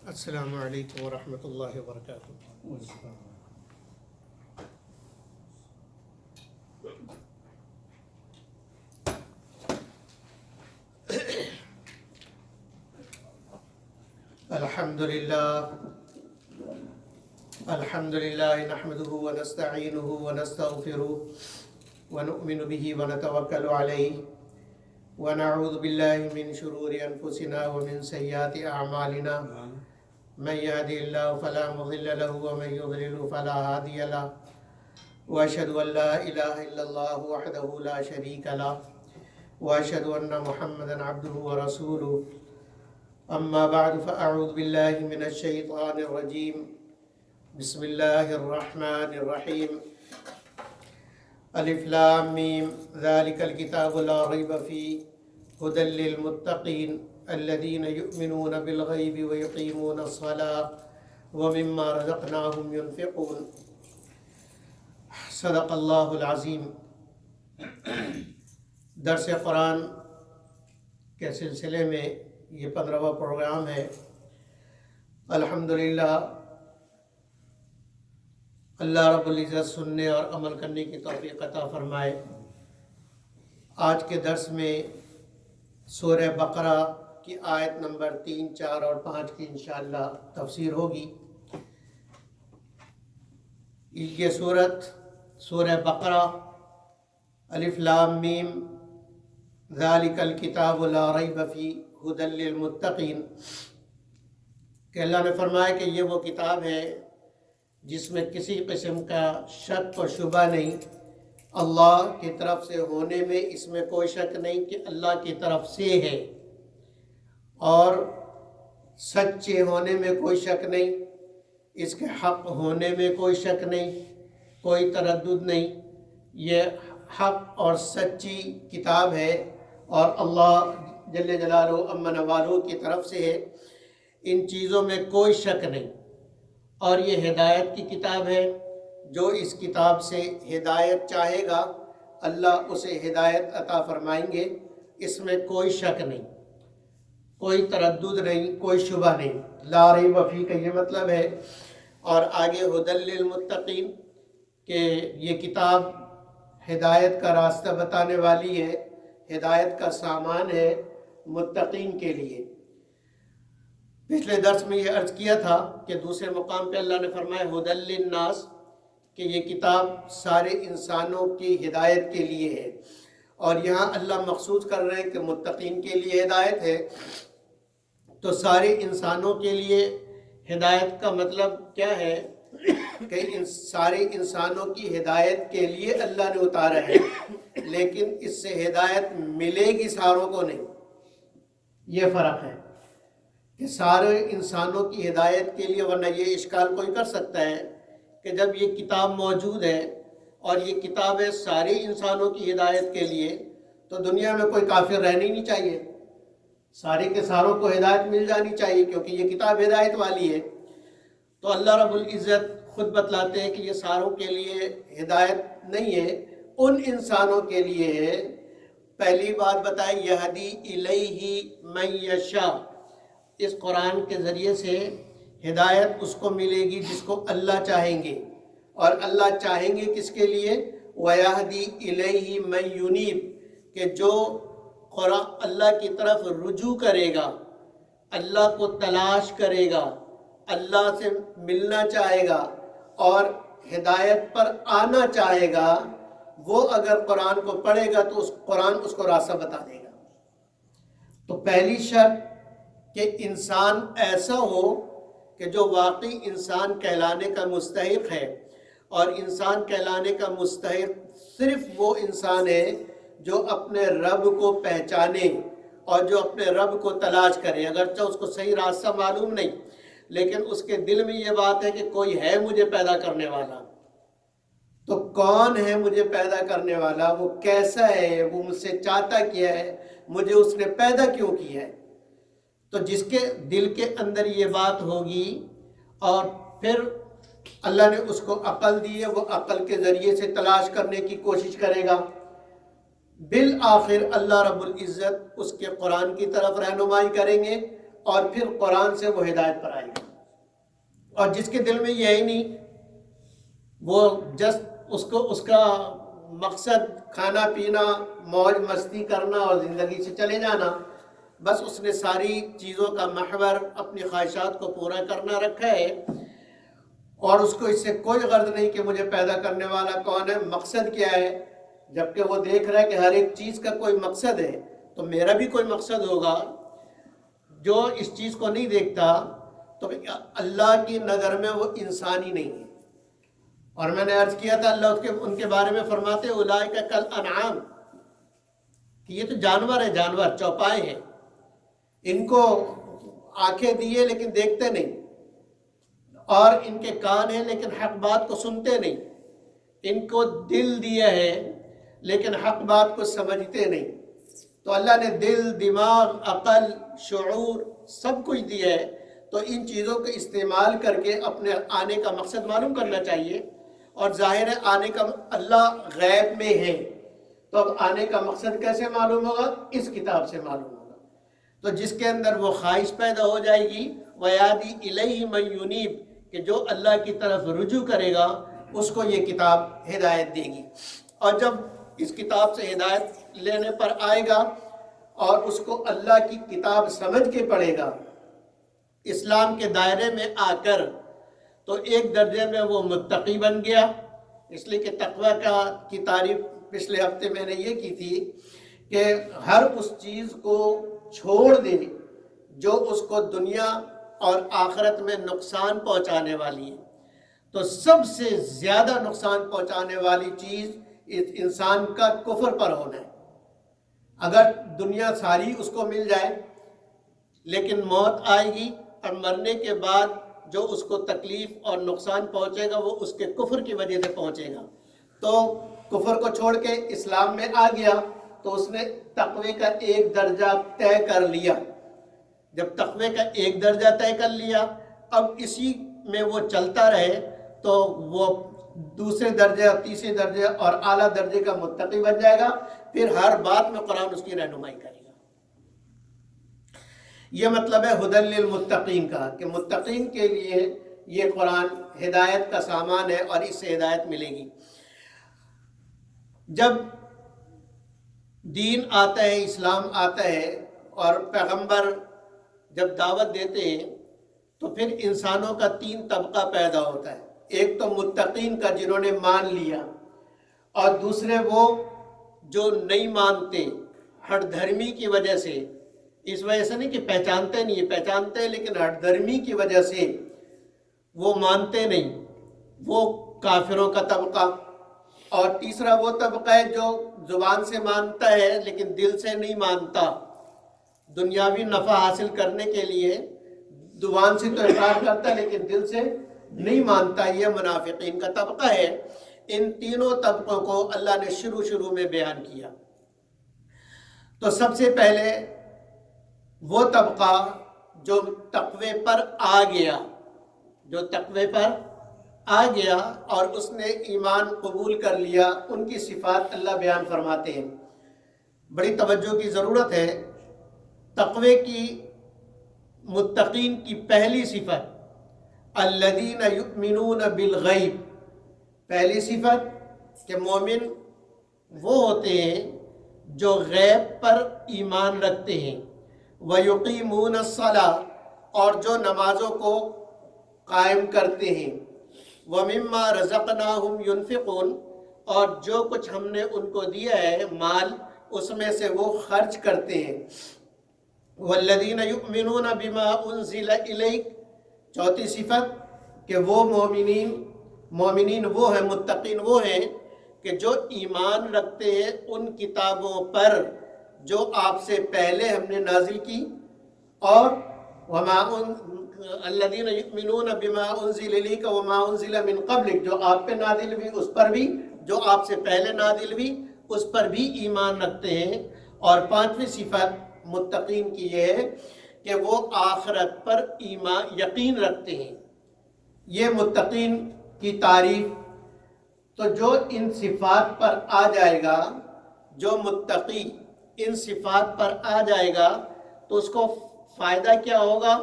السلام علیکم ورحمۃ اللہ وبرکاتہ۔ الحمد للہ نحمده ونستعینه ونستغفره ونؤمن به ونتوکل علیہ ونعوذ باللہ من شرور انفسنا ومن سیئات اعمالنا من يهده الله فلا مضل له ومن يضلل فلا هادي له واشهد ان لا اله الا الله وحده لا شريك له واشهد ان محمدا عبده ورسوله اما بعد فاعوذ بالله من الشيطان الرجيم بسم الله الرحمن الرحيم الف لام میم ذلك الكتاب لا ريب فيه هدى للمتقين الذين يؤمنون بالغيب ويقيمون الصلاة ومما رزقناهم ينفقون۔ صدق اللہ العظیم۔ درس قرآن کے سلسلے میں یہ 15واں پروگرام ہے۔ الحمدللہ اللہ رب العزت سننے اور عمل کرنے کی توفیق عطا فرمائے۔ آج کے درس میں سورہ بقرہ کی آیت نمبر 3، 4 اور 5 کی انشاءاللہ تفسیر ہوگی۔ یہ سورہ بقرہ الف لام میم ذالک الکتاب لا ریب فیہ ھدی للمتقین، کہ اللہ نے فرمایا کہ یہ وہ کتاب ہے جس میں کسی قسم کا شک و شبہ نہیں، اللہ کی طرف سے ہونے میں اس میں کوئی شک نہیں کہ اللہ کی طرف سے ہے، اور سچے ہونے میں کوئی شک نہیں، اس کے حق ہونے میں کوئی شک نہیں، کوئی تردد نہیں۔ یہ حق اور سچی کتاب ہے اور اللہ جل جلالہ عم نوالہ کی طرف سے ہے، ان چیزوں میں کوئی شک نہیں۔ اور یہ ہدایت کی کتاب ہے، جو اس کتاب سے ہدایت چاہے گا اللہ اسے ہدایت عطا فرمائیں گے، اس میں کوئی شک نہیں، کوئی تردد نہیں، کوئی شبہ نہیں۔ لا ریب فیہ کا یہ مطلب ہے۔ اور آگے ھدی للمتقین، کہ یہ کتاب ہدایت کا راستہ بتانے والی ہے، ہدایت کا سامان ہے متقین کے لیے۔ پچھلے درس میں یہ عرض کیا تھا کہ دوسرے مقام پہ اللہ نے فرمایا ھدی للناس، کہ یہ کتاب سارے انسانوں کی ہدایت کے لیے ہے، اور یہاں اللہ مخصوص کر رہے ہیں کہ متقین کے لیے ہدایت ہے، تو سارے انسانوں کے لیے ہدایت کا مطلب کیا ہے کہ سارے انسانوں کی ہدایت کے لیے اللہ نے اتارا ہے، لیکن اس سے ہدایت ملے گی ساروں کو نہیں۔ یہ فرق ہے کہ سارے انسانوں کی ہدایت کے لیے، ورنہ یہ اشکال کوئی کر سکتا ہے کہ جب یہ کتاب موجود ہے اور یہ کتاب ہے سارے انسانوں کی ہدایت کے لیے، تو دنیا میں کوئی کافر رہنا ہی نہیں چاہیے، سارے کے ساروں کو ہدایت مل جانی چاہیے، کیونکہ یہ کتاب ہدایت والی ہے۔ تو اللہ رب العزت خود بتلاتے ہیں کہ یہ ساروں کے لیے ہدایت نہیں ہے، ان انسانوں کے لیے ہے۔ پہلی بات بتائی یہدی الیہ من یشاء، اس قرآن کے ذریعے سے ہدایت اس کو ملے گی جس کو اللہ چاہیں گے، اور اللہ چاہیں گے کس کے لیے؟ وَيَهْدِي إِلَيْهِ مَن يُنِيبُ، کہ جو قرآن اللہ کی طرف رجوع کرے گا، اللہ کو تلاش کرے گا، اللہ سے ملنا چاہے گا اور ہدایت پر آنا چاہے گا، وہ اگر قرآن کو پڑھے گا تو قرآن اس کو راستہ بتا دے گا۔ تو پہلی شرط کہ انسان ایسا ہو کہ جو واقعی انسان کہلانے کا مستحق ہے، اور انسان کہلانے کا مستحق صرف وہ انسان ہے جو اپنے رب کو پہچانے اور جو اپنے رب کو تلاش کرے، اگرچہ اس کو صحیح راستہ معلوم نہیں، لیکن اس کے دل میں یہ بات ہے کہ کوئی ہے مجھے پیدا کرنے والا۔ تو کون ہے مجھے پیدا کرنے والا؟ وہ کیسا ہے؟ وہ مجھ سے چاہتا کیا ہے؟ مجھے اس نے پیدا کیوں کیا ہے؟ تو جس کے دل کے اندر یہ بات ہوگی، اور پھر اللہ نے اس کو عقل دی ہے، وہ عقل کے ذریعے سے تلاش کرنے کی کوشش کرے گا، بالآخر اللہ رب العزت اس کے قرآن کی طرف رہنمائی کریں گے اور پھر قرآن سے وہ ہدایت پر آئے گا۔ اور جس کے دل میں یہ ہی نہیں، وہ جسٹ اس کا مقصد کھانا پینا، موج مستی کرنا اور زندگی سے چلے جانا، بس اس نے ساری چیزوں کا محور اپنی خواہشات کو پورا کرنا رکھا ہے، اور اس کو اس سے کوئی غرض نہیں کہ مجھے پیدا کرنے والا کون ہے، مقصد کیا ہے۔ جبکہ وہ دیکھ رہا ہے کہ ہر ایک چیز کا کوئی مقصد ہے، تو میرا بھی کوئی مقصد ہوگا۔ جو اس چیز کو نہیں دیکھتا تو اللہ کی نظر میں وہ انسان ہی نہیں ہے۔ اور میں نے عرض کیا تھا، اللہ ان کے بارے میں فرماتے اولئک کالانعام، کہ یہ تو جانور ہے، جانور چوپائے ہیں، ان کو آنکھیں دیے لیکن دیکھتے نہیں، اور ان کے کان ہیں لیکن حق بات کو سنتے نہیں، ان کو دل دیا ہے لیکن حق بات کو سمجھتے نہیں۔ تو اللہ نے دل، دماغ، عقل، شعور سب کچھ دیا ہے، تو ان چیزوں کو استعمال کر کے اپنے آنے کا مقصد معلوم کرنا چاہیے۔ اور ظاہر ہے آنے کا اللہ غیب میں ہے، تو اب آنے کا مقصد کیسے معلوم ہوگا؟ اس کتاب سے معلوم ہوگا۔ تو جس کے اندر وہ خواہش پیدا ہو جائے گی، وَيَهْدِي إِلَيْهِ مَن يُنِيبُ، کہ جو اللہ کی طرف رجوع کرے گا اس کو یہ کتاب ہدایت دے گی۔ اور جب اس کتاب سے ہدایت لینے پر آئے گا اور اس کو اللہ کی کتاب سمجھ کے پڑھے گا اسلام کے دائرے میں آ کر، تو ایک درجے میں وہ متقی بن گیا۔ اس لیے کہ تقوی کی تعریف پچھلے ہفتے میں نے یہ کی تھی کہ ہر اس چیز کو چھوڑ دے جو اس کو دنیا اور آخرت میں نقصان پہنچانے والی ہے۔ تو سب سے زیادہ نقصان پہنچانے والی چیز اس انسان کا کفر پر ہونا ہے۔ اگر دنیا ساری اس کو مل جائے، لیکن موت آئے گی اور مرنے کے بعد جو اس کو تکلیف اور نقصان پہنچے گا وہ اس کے کفر کی وجہ سے پہنچے گا۔ تو کفر کو چھوڑ کے اسلام میں آ گیا تو اس نے تقوی کا ایک درجہ طے کر لیا۔ جب تقوی کا ایک درجہ طے کر لیا، اب اسی میں وہ چلتا رہے تو وہ دوسرے درجے، تیسرے درجے اور اعلیٰ درجے کا متقی بن جائے گا۔ پھر ہر بات میں قرآن اس کی رہنمائی کرے گا۔ یہ مطلب ہے ھدی للمتقین کا، کہ متقین کے لیے یہ قرآن ہدایت کا سامان ہے اور اس سے ہدایت ملے گی۔ جب دین آتا ہے، اسلام آتا ہے اور پیغمبر جب دعوت دیتے ہیں تو پھر انسانوں کا تین طبقہ پیدا ہوتا ہے۔ ایک تو متقین کا، جنہوں نے مان لیا، اور دوسرے وہ جو نہیں مانتے، ہٹ دھرمی کی وجہ سے، اس وجہ سے نہیں کہ پہچانتے نہیں، پہچانتے ہیں لیکن ہٹ دھرمی کی وجہ سے وہ مانتے نہیں، وہ کافروں کا طبقہ۔ اور تیسرا وہ طبقہ ہے جو زبان سے مانتا ہے لیکن دل سے نہیں مانتا، دنیاوی نفع حاصل کرنے کے لیے زبان سے تو اقرار کرتا ہے لیکن دل سے نہیں مانتا، یہ منافقین کا طبقہ ہے۔ ان تینوں طبقوں کو اللہ نے شروع میں بیان کیا۔ تو سب سے پہلے وہ طبقہ جو تقوی پر آ گیا، جو تقوی پر آ گیا اور اس نے ایمان قبول کر لیا، ان کی صفات اللہ بیان فرماتے ہیں۔ بڑی توجہ کی ضرورت ہے۔ تقوی کی، متقین کی پہلی صفت الذین یؤمنون بالغیب، پہلی صفت کہ مومن وہ ہوتے ہیں جو غیب پر ایمان رکھتے ہیں، وَيُقِيمُونَ الصَّلَاةَ، اور جو نمازوں کو قائم کرتے ہیں، وَمِمَّا رَزَقْنَاهُمْ يُنْفِقُونَ، اور جو کچھ ہم نے ان کو دیا ہے مال، اس میں سے وہ خرچ کرتے ہیں، وَالَّذِينَ يُؤْمِنُونَ بِمَا أُنزِلَ إِلَيْكَ، چوتھی صفت کہ وہ مومنین وہ ہیں، متقین وہ ہیں کہ جو ایمان رکھتے ہیں ان کتابوں پر جو آپ سے پہلے ہم نے نازل کی، اور الذین یؤمنون بما انزل الیک وما انزل من قبلک، جو آپ پہ نازل ہوئی اس پر بھی، جو آپ سے پہلے نازل ہوئی اس پر بھی ایمان رکھتے ہیں۔ اور پانچویں صفت متقین کی یہ ہے کہ وہ آخرت پر ایمان یقین رکھتے ہیں۔ یہ متقین کی تعریف۔ تو جو ان صفات پر آ جائے گا، جو متقی ان صفات پر آ جائے گا، تو اس کو فائدہ کیا ہوگا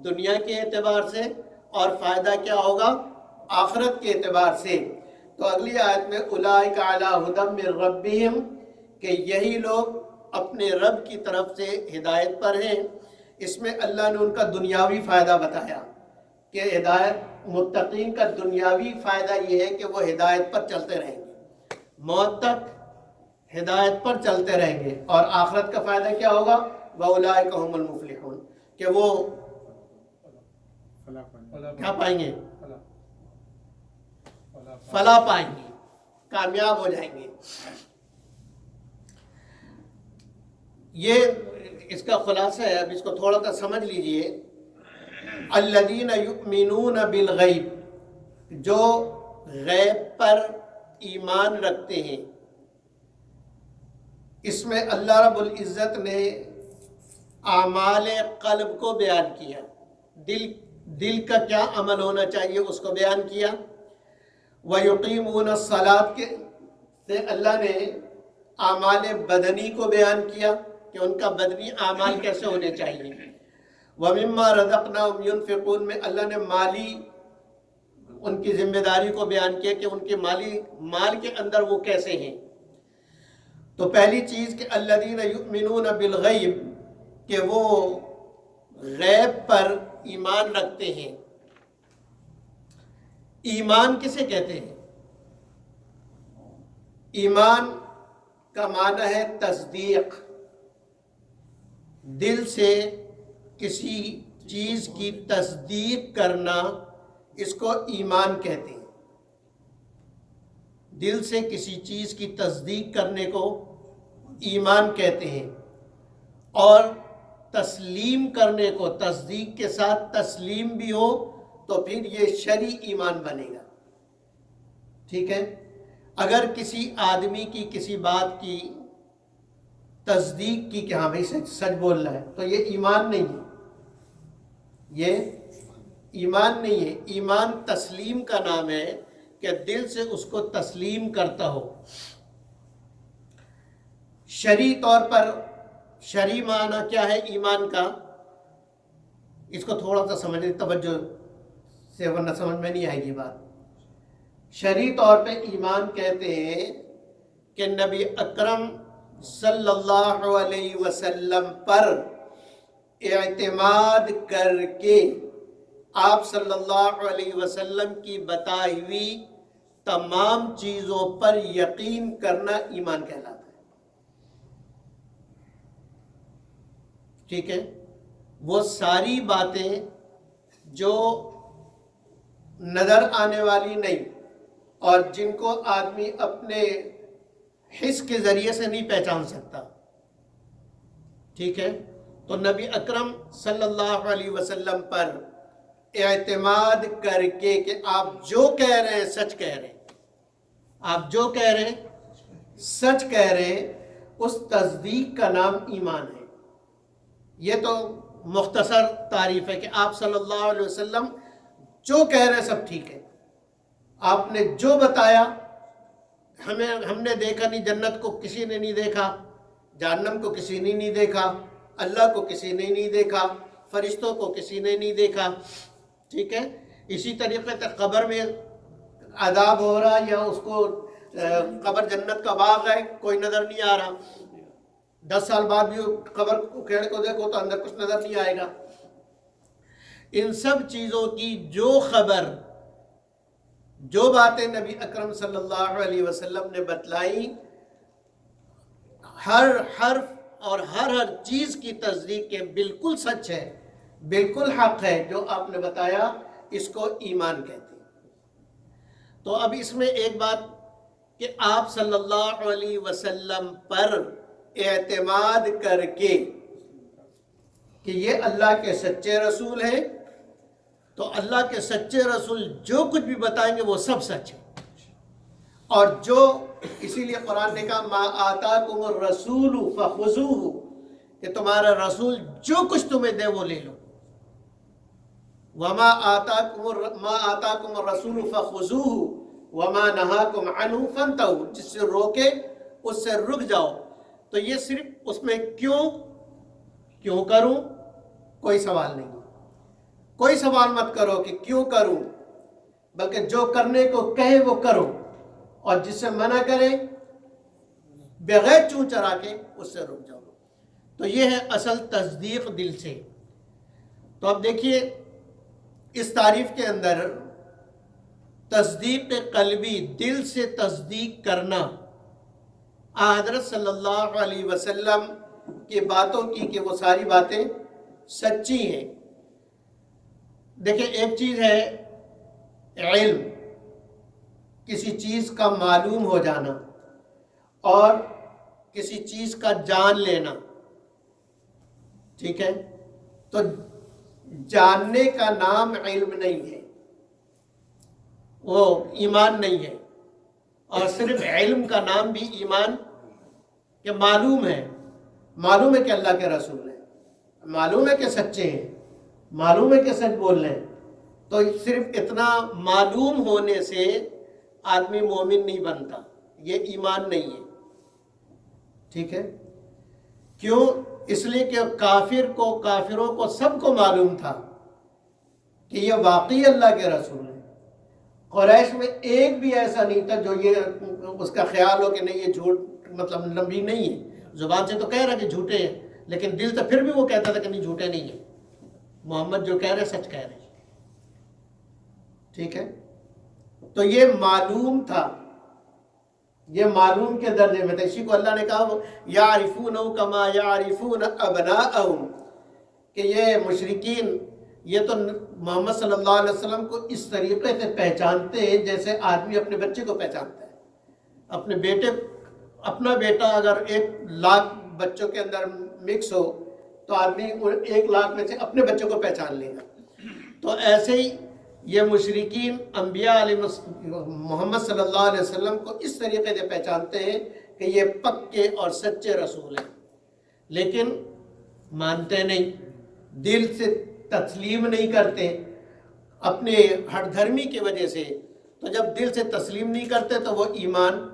دنیا کے اعتبار سے اور فائدہ کیا ہوگا آخرت کے اعتبار سے۔ تو اگلی آیت میں اولئک علی ھدی من ربہم، کہ یہی لوگ اپنے رب کی طرف سے ہدایت پر ہیں۔ اس میں اللہ نے ان کا دنیاوی فائدہ بتایا کہ ہدایت متقین کا دنیاوی فائدہ یہ ہے کہ وہ ہدایت پر چلتے رہیں گے، موت تک ہدایت پر چلتے رہیں گے، اور آخرت کا فائدہ کیا ہوگا وَأُولَٰئِکَ هُمُ الْمُفْلِحُونَ، کہ وہ کیا پائیں گے فلاح پائیں گے، کامیاب ہو جائیں گے۔ یہ اس کا خلاصہ ہے، اب اس کو تھوڑا سا سمجھ لیجئے۔ الذین یؤمنون بالغیب، جو غیب پر ایمان رکھتے ہیں۔ اس میں اللہ رب العزت نے اعمال قلب کو بیان کیا، دل کا کیا عمل ہونا چاہیے اس کو بیان کیا۔ وَيُقِيمُونَ الصَّلَاةَ کے سے اللہ نے اعمال بدنی کو بیان کیا کہ ان کا بدنی اعمال کیسے ہونے چاہیے۔ وَمِمَّا رَزَقْنَاهُمْ يُنْفِقُونَ میں اللہ نے مالی ان کی ذمہ داری کو بیان کیا کہ ان کے مال کے اندر وہ کیسے ہیں۔ تو پہلی چیز کہ الذین یؤمنون بالغیب، کہ وہ غیب پر ایمان رکھتے ہیں۔ ایمان کسے کہتے ہیں؟ ایمان کا معنی ہے تصدیق، دل سے کسی چیز کی تصدیق کرنا، اس کو ایمان کہتے ہیں۔ دل سے کسی چیز کی تصدیق کرنے کو ایمان کہتے ہیں، اور تسلیم کرنے کو، تصدیق کے ساتھ تسلیم بھی ہو تو پھر یہ شرعی ایمان بنے گا۔ ٹھیک ہے، اگر کسی آدمی کی کسی بات کی تصدیق کی کہ ہاں بھائی سچ بول رہا ہے، تو یہ ایمان نہیں ہے، یہ ایمان نہیں ہے۔ ایمان تسلیم کا نام ہے کہ دل سے اس کو تسلیم کرتا ہو۔ شرعی طور پر شرعی معنی کیا ہے ایمان کا، اس کو تھوڑا سا سمجھیں توجہ سے، ورنہ سمجھ میں نہیں آئے گی بات۔ شرعی طور پہ ایمان کہتے ہیں کہ نبی اکرم صلی اللہ علیہ وسلم پر اعتماد کر کے آپ صلی اللہ علیہ وسلم کی بتائی ہوئی تمام چیزوں پر یقین کرنا ایمان کہلاتا ہے۔ ٹھیک ہے، وہ ساری باتیں جو نظر آنے والی نہیں اور جن کو آدمی اپنے حس کے ذریعے سے نہیں پہچان سکتا، ٹھیک ہے، تو نبی اکرم صلی اللہ علیہ وسلم پر اعتماد کر کے کہ آپ جو کہہ رہے ہیں سچ کہہ رہے ہیں، آپ جو کہہ رہے ہیں سچ کہہ رہے ہیں، اس تصدیق کا نام ایمان ہے۔ یہ تو مختصر تعریف ہے کہ آپ صلی اللہ علیہ وسلم جو کہہ رہے ہیں سب ٹھیک ہے، آپ نے جو بتایا، ہم نے دیکھا نہیں، جنت کو کسی نے نہیں دیکھا، جہنم کو کسی نے نہیں دیکھا، اللہ کو کسی نے نہیں دیکھا، فرشتوں کو کسی نے نہیں دیکھا، ٹھیک ہے۔ اسی طریقے سے قبر میں عذاب ہو رہا یا اس کو قبر جنت کا باغ ہے، کوئی نظر نہیں آ رہا، 10 سال بعد بھی قبر اکھیڑ کو دیکھو تو اندر کچھ نظر نہیں آئے گا۔ ان سب چیزوں کی جو خبر، جو باتیں نبی اکرم صلی اللہ علیہ وسلم نے بتلائی، ہر حرف اور ہر چیز کی تصدیق کے بالکل سچ ہے، بالکل حق ہے جو آپ نے بتایا، اس کو ایمان کہتے ہیں۔ تو اب اس میں ایک بات کہ آپ صلی اللہ علیہ وسلم پر اعتماد کر کے کہ یہ اللہ کے سچے رسول ہیں، تو اللہ کے سچے رسول جو کچھ بھی بتائیں گے وہ سب سچ ہے، اور جو اسی لیے قرآن نے کہا ما آتاکم الرسول فخذوہ، کہ تمہارا رسول جو کچھ تمہیں دے وہ لے لو، وما آتاکم الرسول فخذوہ وما نہاکم عنہ فانتہوا، جس سے روکے اس سے رک جاؤ۔ تو یہ صرف اس میں کیوں کروں، کوئی سوال نہیں، کوئی سوال مت کرو کہ کیوں کروں، بلکہ جو کرنے کو کہے وہ کرو، اور جس سے منع کرے بغیر چوں چرا کے اس سے رک جاؤ۔ تو یہ ہے اصل تصدیق دل سے۔ تو اب دیکھیے اس تعریف کے اندر تصدیق قلبی، دل سے تصدیق کرنا، حضرت صلی اللہ علیہ وسلم کی باتوں کی کہ وہ ساری باتیں سچی ہیں۔ دیکھیں ایک چیز ہے علم، کسی چیز کا معلوم ہو جانا، اور کسی چیز کا جان لینا، ٹھیک ہے؟ تو جاننے کا نام علم نہیں ہے، وہ ایمان نہیں ہے، اور صرف علم کا نام بھی ایمان، کہ معلوم ہے کہ اللہ کے رسول ہیں، معلوم ہے کہ سچے ہیں، معلوم ہے کہ سچ بول رہے ہیں، تو صرف اتنا معلوم ہونے سے آدمی مومن نہیں بنتا، یہ ایمان نہیں ہے، ٹھیک ہے؟ کیوں؟ اس لیے کہ کافروں کو سب کو معلوم تھا کہ یہ واقعی اللہ کے رسول ہیں۔ قریش میں ایک بھی ایسا نہیں تھا جو یہ اس کا خیال ہو کہ نہیں یہ جھوٹ، مطلب نبی نہیں ہے، زبان سے تو کہہ رہا کہ جھوٹے ہیں، لیکن دل سے پھر بھی وہ کہتا تھا کہ نہیں جھوٹے نہیں ہیں، محمد جو کہہ رہے سچ کہہ رہے ہیں، ٹھیک ہے؟ تو یہ معلوم تھا، یہ معلوم کے درجے میں تھا۔ اسی کو اللہ نے کہا یعرفونہ کما یعرفون ابناءہم، کہ یہ مشرکین یہ تو محمد صلی اللہ علیہ وسلم کو اس طریقے سے پہچانتے ہیں جیسے آدمی اپنے بچے کو پہچانتا ہے۔ اپنا بیٹا اگر 1,00,000 بچوں کے اندر مکس ہو تو آدمی 1,00,000 میں سے اپنے بچوں کو پہچان لے گا۔ تو ایسے ہی یہ مشرکین انبیاء علیہ محمد صلی اللہ علیہ وسلم کو اس طریقے سے پہچانتے ہیں کہ یہ پکے اور سچے رسول ہیں، لیکن مانتے نہیں، دل سے تسلیم نہیں کرتے اپنے ہٹ دھرمی کی وجہ سے۔ تو جب دل سے تسلیم نہیں کرتے تو وہ ایمان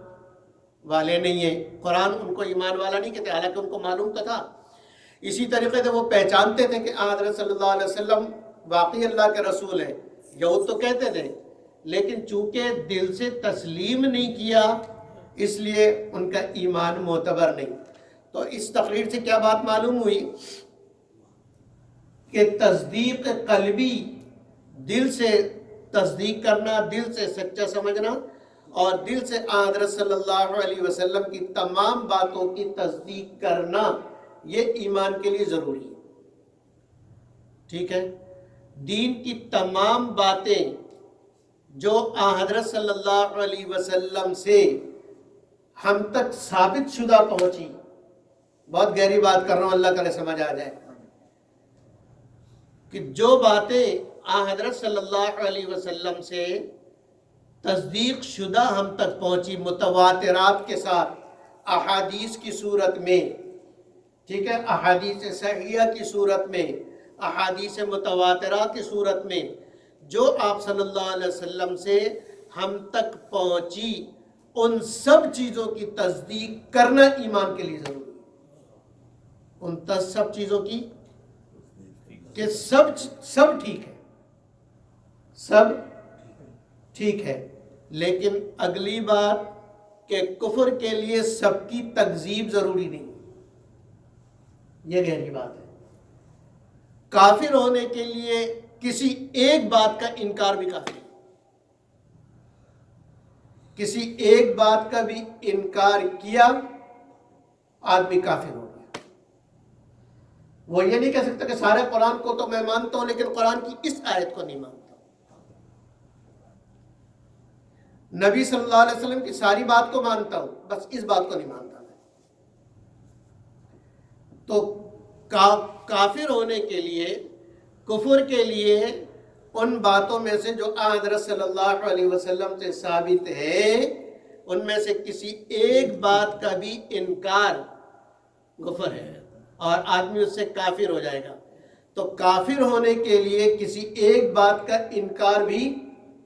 والے نہیں ہیں، قرآن ان کو ایمان والا نہیں کہتے، حالانکہ ان کو معلوم تو تھا۔ اسی طریقے سے وہ پہچانتے تھے کہ حضرت صلی اللہ علیہ وسلم واقعی اللہ کے رسول ہیں، یہود تو کہتے تھے، لیکن چونکہ دل سے تسلیم نہیں کیا اس لیے ان کا ایمان معتبر نہیں۔ تو اس تقریر سے کیا بات معلوم ہوئی کہ تصدیق قلبی، دل سے تصدیق کرنا، دل سے سچا سمجھنا، اور دل سے حضرت صلی اللہ علیہ وسلم کی تمام باتوں کی تصدیق کرنا، یہ ایمان کے لیے ضروری ہے، ٹھیک ہے؟ دین کی تمام باتیں جو حضرت صلی اللہ علیہ وسلم سے ہم تک ثابت شدہ پہنچی، بہت گہری بات کر رہا ہوں، اللہ کرے سمجھ آ جائے، کہ جو باتیں حضرت صلی اللہ علیہ وسلم سے تصدیق شدہ ہم تک پہنچی متواترات کے ساتھ، احادیث کی صورت میں، ٹھیک ہے، احادیث صحیحہ کی صورت میں، احادیث متواترہ کی صورت میں، جو آپ صلی اللہ علیہ وسلم سے ہم تک پہنچی، ان سب چیزوں کی تصدیق کرنا ایمان کے لیے ضروری ہے۔ ان سب چیزوں کی کہ سب ٹھیک ہے، سب ٹھیک ہے، لیکن اگلی بات کہ کفر کے لیے سب کی تکذیب ضروری نہیں، یہ گہری بات ہے۔ کافر ہونے کے لیے کسی ایک بات کا انکار بھی کافی ہے، کسی ایک بات کا بھی انکار کیا آدمی کافر ہو گیا۔ وہ یہ نہیں کہہ سکتا کہ سارے قرآن کو تو میں مانتا ہوں لیکن قرآن کی اس آیت کو نہیں مانتا، نبی صلی اللہ علیہ وسلم کی ساری بات کو مانتا ہوں بس اس بات کو نہیں مانتا میں۔ تو کافر ہونے کے لیے، کفر کے لیے ان باتوں میں سے جو حضرت صلی اللہ علیہ وسلم سے ثابت ہے، ان میں سے کسی ایک بات کا بھی انکار کفر ہے اور آدمی اس سے کافر ہو جائے گا۔ تو کافر ہونے کے لیے کسی ایک بات کا انکار بھی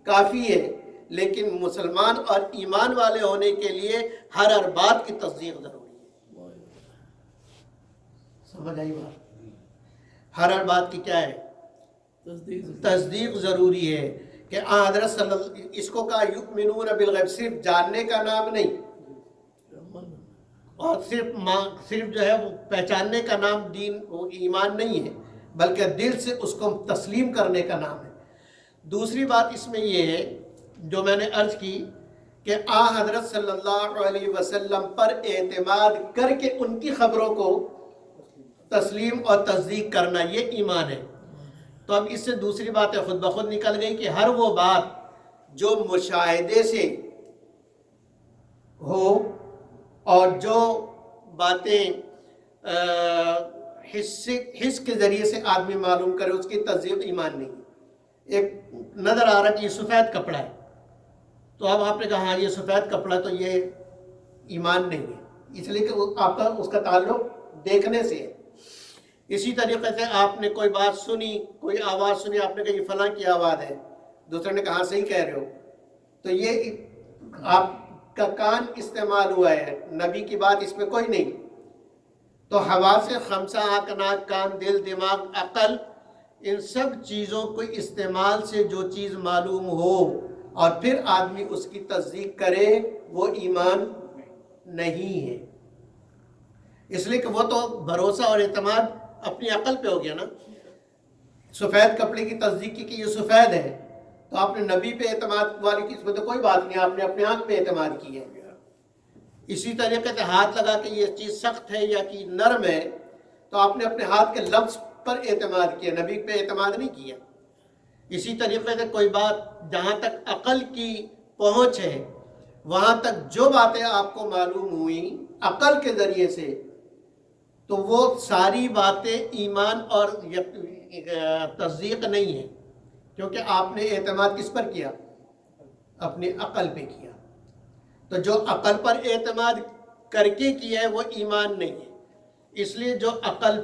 کافی ہے، لیکن مسلمان اور ایمان والے ہونے کے لیے ہر بات کی تصدیق ضروری ہے۔ سمجھ آئی بات؟ ہر بات کی کیا ہے؟ تصدیق ضروری ہے کہ حضرت صلی اللہ، اس کو کہا یؤمنون بالغیب، صرف جاننے کا نام نہیں، اور صرف جو ہے وہ پہچاننے کا نام دین وہ ایمان نہیں ہے، بلکہ دل سے اس کو تسلیم کرنے کا نام ہے۔ دوسری بات اس میں یہ ہے جو میں نے عرض کی کہ حضرت صلی اللہ علیہ وسلم پر اعتماد کر کے ان کی خبروں کو تسلیم اور تصدیق کرنا، یہ ایمان ہے۔ تو اب اس سے دوسری بات خود بخود نکل گئی کہ ہر وہ بات جو مشاہدے سے ہو اور جو باتیں حس کے ذریعے سے آدمی معلوم کرے، اس کی تصدیق ایمان نہیں ہے۔ ایک نظر آ رہا کہ یہ سفید کپڑا ہے، تو اب آپ نے کہا ہاں یہ سفید کپڑا، تو یہ ایمان نہیں ہے، اس لیے کہ آپ کا اس کا تعلق دیکھنے سے ہے۔ اسی طریقے سے آپ نے کوئی بات سنی، کوئی آواز سنی، آپ نے کہا یہ فلاں کی آواز ہے، دوسرے نے کہا صحیح کہہ رہے ہو، تو یہ آپ کا کان استعمال ہوا ہے، نبی کی بات اس میں کوئی نہیں۔ تو حواس خمسہ، آنکھ، ناک، کان، دل، دماغ، عقل، ان سب چیزوں کو استعمال سے جو چیز معلوم ہو اور پھر آدمی اس کی تصدیق کرے، وہ ایمان نہیں ہے۔ اس لیے کہ وہ تو بھروسہ اور اعتماد اپنی عقل پہ ہو گیا نا۔ سفید کپڑے کی تصدیق کی کہ یہ سفید ہے، تو آپ نے نبی پہ اعتماد والی کی اس میں تو کوئی بات نہیں، آپ نے اپنے آنکھ پہ اعتماد کی ہے۔ اسی طریقے سے ہاتھ لگا کہ یہ چیز سخت ہے یا کہ نرم ہے، تو آپ نے اپنے ہاتھ کے لفظ پر اعتماد کیا، نبی پہ اعتماد نہیں کیا۔ اسی طریقے سے کوئی بات جہاں تک عقل کی پہنچ ہے، وہاں تک جو باتیں آپ کو معلوم ہوئیں عقل کے ذریعے سے، تو وہ ساری باتیں ایمان اور تصدیق نہیں ہے، کیونکہ آپ نے اعتماد کس پر کیا؟ اپنی عقل پہ کیا۔ تو جو عقل پر اعتماد کر کے کیا ہے وہ ایمان نہیں ہے۔ اس لیے جو عقل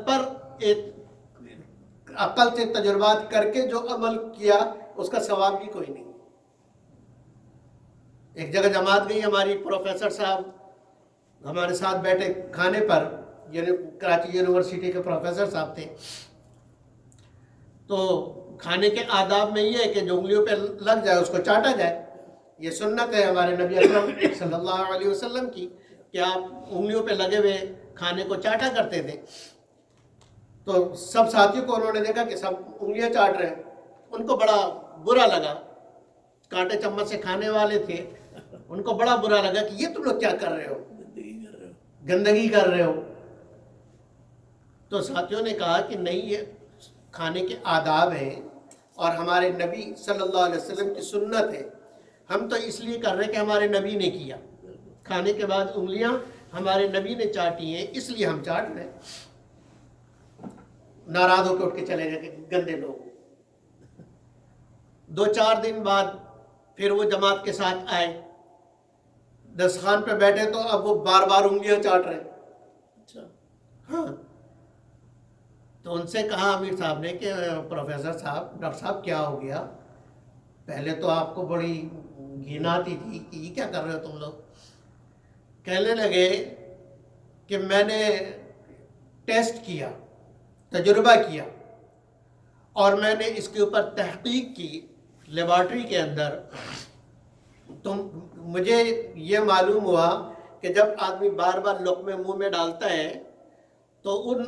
سے تجربات کر کے جو عمل کیا، اس کا ثواب بھی کوئی نہیں۔ ایک جگہ جماعت گئی ہماری، پروفیسر صاحب ہمارے ساتھ بیٹھے کھانے پر، کراچی یونیورسٹی کے پروفیسر صاحب تھے۔ تو کھانے کے آداب میں یہ ہے کہ جو انگلیوں پہ لگ جائے اس کو چاٹا جائے، یہ سنت ہے ہمارے نبی اکرم صلی اللہ علیہ وسلم کی کہ آپ انگلیوں پہ لگے ہوئے کھانے کو چاٹا کرتے تھے۔ تو سب ساتھیوں کو انہوں نے دیکھا کہ سب انگلیاں چاٹ رہے ہیں، ان کو بڑا برا لگا، کانٹے چمچ سے کھانے والے تھے، ان کو بڑا برا لگا کہ یہ تم لوگ کیا کر رہے ہو، گندگی کر رہے ہو۔ تو ساتھیوں نے کہا کہ نہیں، یہ کھانے کے آداب ہیں اور ہمارے نبی صلی اللہ علیہ وسلم کی سنت ہے، ہم تو اس لیے کر رہے کہ ہمارے نبی نے کیا، کھانے کے بعد انگلیاں ہمارے نبی نے چاٹی ہیں، اس لیے ہم چاٹ رہے ہیں۔ ناراض ہو کے اٹھ کے چلے گئے کہ گندے لوگ۔ 2-4 دن بعد پھر وہ جماعت کے ساتھ آئے، دستخوان پہ بیٹھے، تو اب وہ بار بار انگلیاں چاٹ رہے ہیں۔ ہاں، تو ان سے کہا امیر صاحب نے کہ پروفیسر صاحب، ڈاکٹر صاحب کیا ہو گیا؟ پہلے تو آپ کو بڑی گھن آتی تھی کہ یہ کیا کر رہے ہو تم لوگ۔ کہنے لگے کہ میں نے ٹیسٹ کیا، تجربہ کیا، اور میں نے اس کے اوپر تحقیق کی لیبارٹری کے اندر، تو مجھے یہ معلوم ہوا کہ جب آدمی بار بار لقمے منہ میں ڈالتا ہے تو ان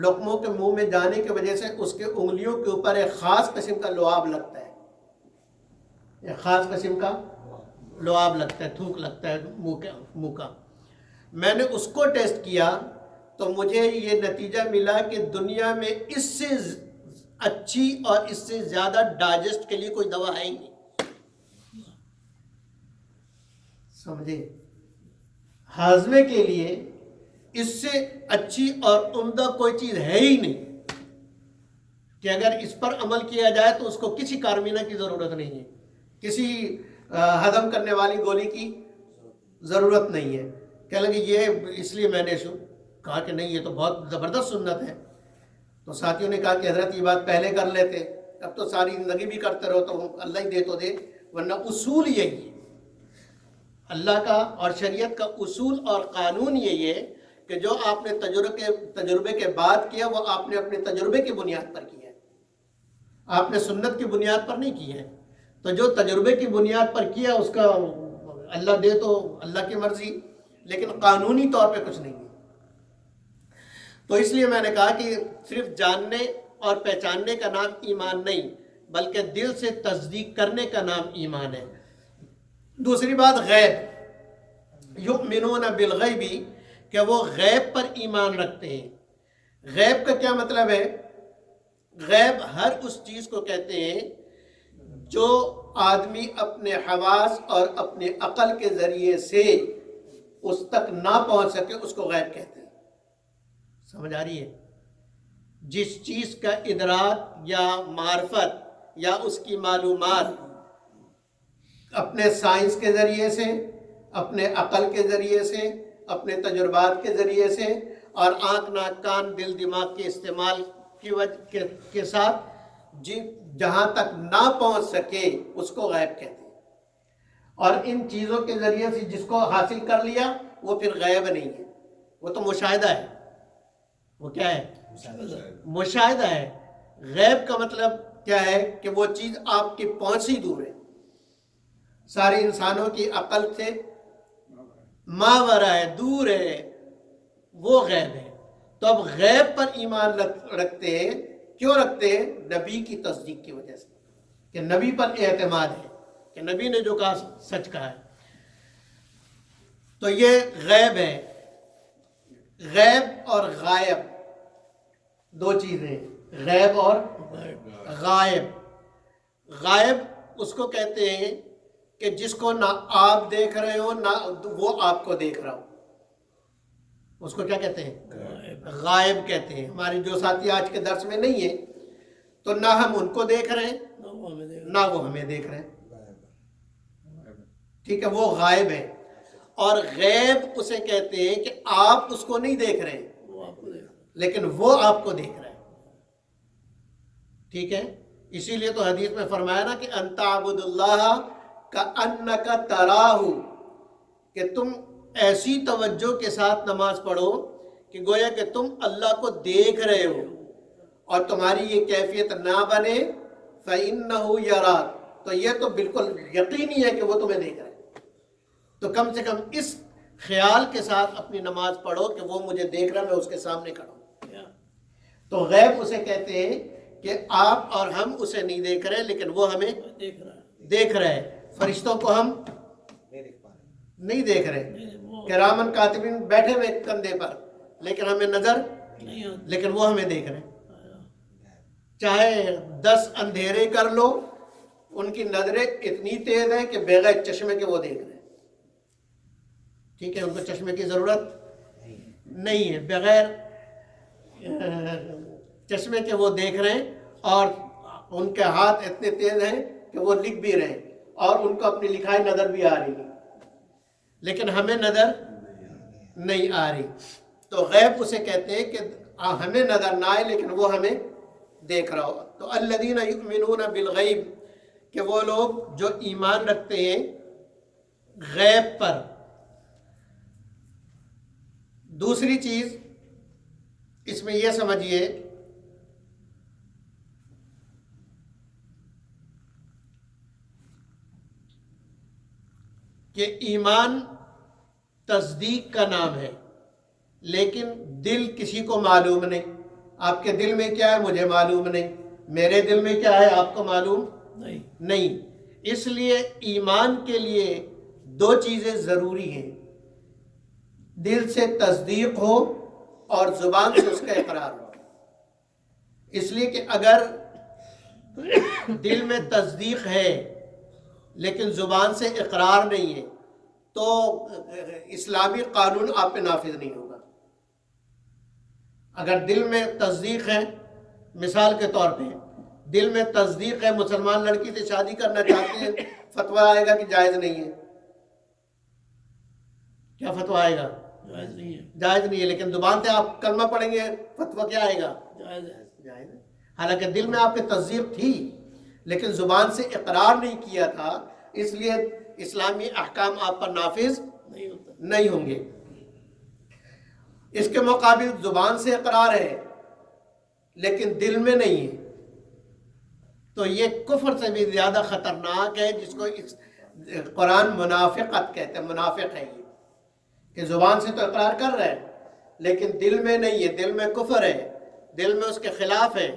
لقموں کے منہ میں جانے کی وجہ سے اس کے انگلیوں کے اوپر ایک خاص قسم کا لعاب لگتا ہے، ایک خاص قسم کا لعاب لگتا ہے، تھوک لگتا ہے منہ کا۔ میں نے اس کو ٹیسٹ کیا تو مجھے یہ نتیجہ ملا کہ دنیا میں اس سے اچھی اور اس سے زیادہ ڈائجسٹ کے لیے کوئی دوا ہے ہی نہیں۔ سمجھے؟ ہاضمے کے لیے اس سے اچھی اور عمدہ کوئی چیز ہے ہی نہیں کہ اگر اس پر عمل کیا جائے تو اس کو کسی کارمینہ کی ضرورت نہیں ہے، کسی ہضم کرنے والی گولی کی ضرورت نہیں ہے۔ کہنے لگے یہ اس لیے میں نے کہا کہ نہیں، یہ تو بہت زبردست سنت ہے۔ تو ساتھیوں نے کہا کہ حضرت یہ بات پہلے کر لیتے، اب تو ساری زندگی بھی کرتے رہو تو اللہ ہی دے تو دے، ورنہ اصول یہی ہے اللہ کا اور شریعت کا اصول اور قانون یہی ہے کہ جو آپ نے تجربے کے بعد کیا وہ آپ نے اپنے تجربے کی بنیاد پر کیا ہے، آپ نے سنت کی بنیاد پر نہیں کی ہے۔ تو جو تجربے کی بنیاد پر کیا اس کا اللہ دے تو اللہ کی مرضی، لیکن قانونی طور پہ کچھ نہیں ہے۔ تو اس لیے میں نے کہا کہ صرف جاننے اور پہچاننے کا نام ایمان نہیں، بلکہ دل سے تصدیق کرنے کا نام ایمان ہے۔ دوسری بات غیب، یؤمنون بالغیب، کہ وہ غیب پر ایمان رکھتے ہیں۔ غیب کا کیا مطلب ہے؟ غیب ہر اس چیز کو کہتے ہیں جو آدمی اپنے حواس اور اپنے عقل کے ذریعے سے اس تک نہ پہنچ سکے، اس کو غیب کہتے ہیں۔ سمجھ آ رہی ہے؟ جس چیز کا ادراک یا معرفت یا اس کی معلومات اپنے سائنس کے ذریعے سے، اپنے عقل کے ذریعے سے، اپنے تجربات کے ذریعے سے اور آنکھ ناک کان دل دماغ کے استعمال کی وجہ کے ساتھ جہاں تک نہ پہنچ سکے اس کو غیب کہتے ہیں۔ اور ان چیزوں کے ذریعے سے جس کو حاصل کر لیا وہ پھر غیب نہیں ہے، وہ تو مشاہدہ ہے۔ وہ کیا ہے؟ مشاہدہ ہے۔ غیب کا مطلب کیا ہے کہ وہ چیز آپ کی پہنچ ہی دور ہے، سارے انسانوں کی عقل سے ماورا ہے، دور ہے، وہ غیب ہے۔ تو اب غیب پر ایمان رکھتے ہیں، کیوں رکھتے ہیں؟ نبی کی تصدیق کی وجہ سے، کہ نبی پر اعتماد ہے کہ نبی نے جو کہا سچ کہا ہے۔ تو یہ غیب ہے۔ غیب اور غائب دو چیزیں، غیب اور غائب۔ غائب اس کو کہتے ہیں کہ جس کو نہ آپ دیکھ رہے ہو نہ وہ آپ کو دیکھ رہا ہو، اس کو کیا کہتے ہیں؟ غائب کہتے ہیں۔ ہمارے جو ساتھی آج کے درس میں نہیں ہیں تو نہ ہم ان کو دیکھ رہے ہیں نہ وہ ہمیں دیکھ رہے ہیں، ٹھیک ہے، وہ غائب ہے۔ اور غیب اسے کہتے ہیں کہ آپ اس کو نہیں دیکھ رہے لیکن وہ آپ کو دیکھ رہا ہے، ٹھیک ہے۔ اسی لیے تو حدیث میں فرمایا نا کہ ان تعبد اللہ کأنک تراہ، کہ تم ایسی توجہ کے ساتھ نماز پڑھو کہ گویا کہ تم اللہ کو دیکھ رہے ہو، اور تمہاری یہ کیفیت نہ بنے فإنہ یراک، تو یہ تو بالکل یقینی ہے کہ وہ تمہیں دیکھ رہا ہے۔ تو کم سے کم اس خیال کے ساتھ اپنی نماز پڑھو کہ وہ مجھے دیکھ رہا ہے، میں اس کے سامنے کھڑا ہوں۔ تو غیب اسے کہتے ہیں کہ آپ اور ہم اسے نہیں دیکھ رہے لیکن وہ ہمیں دیکھ رہا ہے۔ فرشتوں کو ہم نہیں دیکھ رہے، کرامن کاتبین بیٹھے ہوئے کندھے پر لیکن ہمیں نظر، لیکن وہ ہمیں دیکھ رہے ہیں۔ چاہے 10 اندھیرے کر لو، ان کی نظریں اتنی تیز ہیں کہ بغیر چشمے کے وہ دیکھ رہے ہیں، ٹھیک ہے، ان کو چشمے کی ضرورت نہیں ہے، بغیر چشمے کے وہ دیکھ رہے ہیں، اور ان کے ہاتھ اتنے تیز ہیں کہ وہ لکھ بھی رہے ہیں اور ان کو اپنی لکھائی نظر بھی آ رہی ہے، لیکن ہمیں نظر نہیں آ رہی۔ تو غیب اسے کہتے ہیں کہ ہمیں نظر نہ آئے لیکن وہ ہمیں دیکھ رہا ہو۔ تو الذین یؤمنون بالغیب، کہ وہ لوگ جو ایمان رکھتے ہیں غیب پر۔ دوسری چیز اس میں یہ سمجھیے کہ ایمان تصدیق کا نام ہے، لیکن دل کسی کو معلوم نہیں۔ آپ کے دل میں کیا ہے مجھے معلوم نہیں، میرے دل میں کیا ہے آپ کو معلوم نہیں۔ اس لیے ایمان کے لیے 2 چیزیں ضروری ہیں، دل سے تصدیق ہو اور زبان سے اس کا اقرار ہو۔ اس لیے کہ اگر دل میں تصدیق ہے لیکن زبان سے اقرار نہیں ہے تو اسلامی قانون آپ پہ نافذ نہیں ہوگا۔ اگر دل میں تصدیق ہے، مثال کے طور پہ دل میں تصدیق ہے مسلمان لڑکی سے شادی کرنا چاہتے ہیں، فتویٰ آئے گا کہ جائز نہیں ہے، کیا فتویٰ آئے گا؟ جائز نہیں ہے، لیکن زبان سے آپ کلمہ پڑھیں گے فتویٰ کیا آئے گا؟ جائز ہے۔ حالانکہ دل میں آپ کی تصدیق تھی لیکن زبان سے اقرار نہیں کیا تھا، اس لیے اسلامی احکام آپ پر نافذ نہیں ہوں گے۔ اس کے مقابل زبان سے اقرار ہے لیکن دل میں نہیں ہے، تو یہ کفر سے بھی زیادہ خطرناک ہے، جس کو قرآن منافقت کہتے ہیں۔ منافق ہے یہ کہ زبان سے تو اقرار کر رہا ہے لیکن دل میں نہیں ہے، دل میں کفر ہے، دل میں اس کے خلاف ہے۔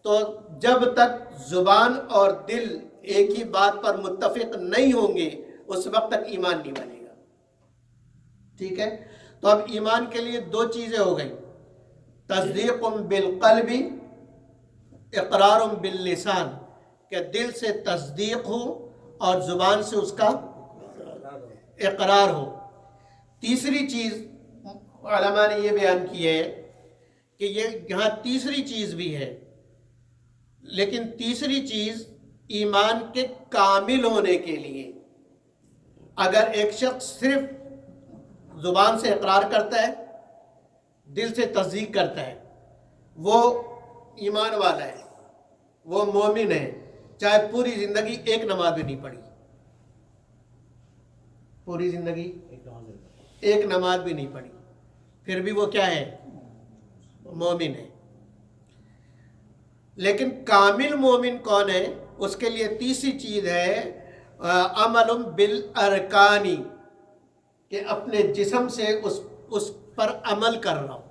تو جب تک زبان اور دل ایک ہی بات پر متفق نہیں ہوں گے اس وقت تک ایمان نہیں بنے گا۔ ٹھیک ہے، تو اب ایمان کے لیے دو چیزیں ہو گئی، تصدیق بالقلب، اقرار باللسان، کہ دل سے تصدیق ہو اور زبان سے اس کا اقرار ہو۔ تیسری چیز علماء نے یہ بیان کی ہے کہ یہاں تیسری چیز بھی ہے، لیکن تیسری چیز ایمان کے کامل ہونے کے لیے، اگر ایک شخص صرف زبان سے اقرار کرتا ہے، دل سے تصدیق کرتا ہے، وہ ایمان والا ہے، وہ مومن ہے، چاہے پوری زندگی ایک نماز بھی نہیں پڑھی، پوری زندگی ایک نماز بھی نہیں پڑھی، پھر بھی وہ کیا ہے؟ مومن ہے۔ لیکن کامل مومن کون ہے؟ اس کے لیے تیسری چیز ہے عمل بالارکانی، کہ اپنے جسم سے اس پر عمل کر رہا ہو،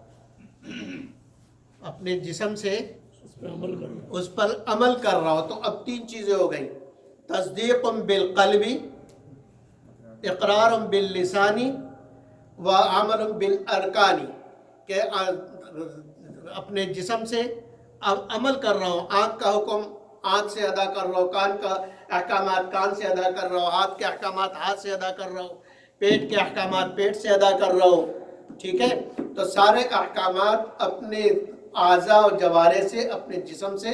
اپنے جسم سے اس پر عمل کر رہا ہو۔ تو اب تین چیزیں ہو گئی، تصدیق بالقلب، اقرار باللسانی، وعمل بالارکانی، کہ اپنے جسم سے عمل کر رہا ہوں، آنکھ کا حکم آنکھ سے ادا کر رہا ہوں، کان کا احکامات کان سے ادا کر رہا ہوں، ہاتھ کے احکامات ہاتھ سے ادا کر رہا ہوں، پیٹ کے احکامات پیٹ سے ادا کر رہا ہوں۔ ٹھیک ہے، تو سارے احکامات اپنے اعضاء و جوارح سے، اپنے جسم سے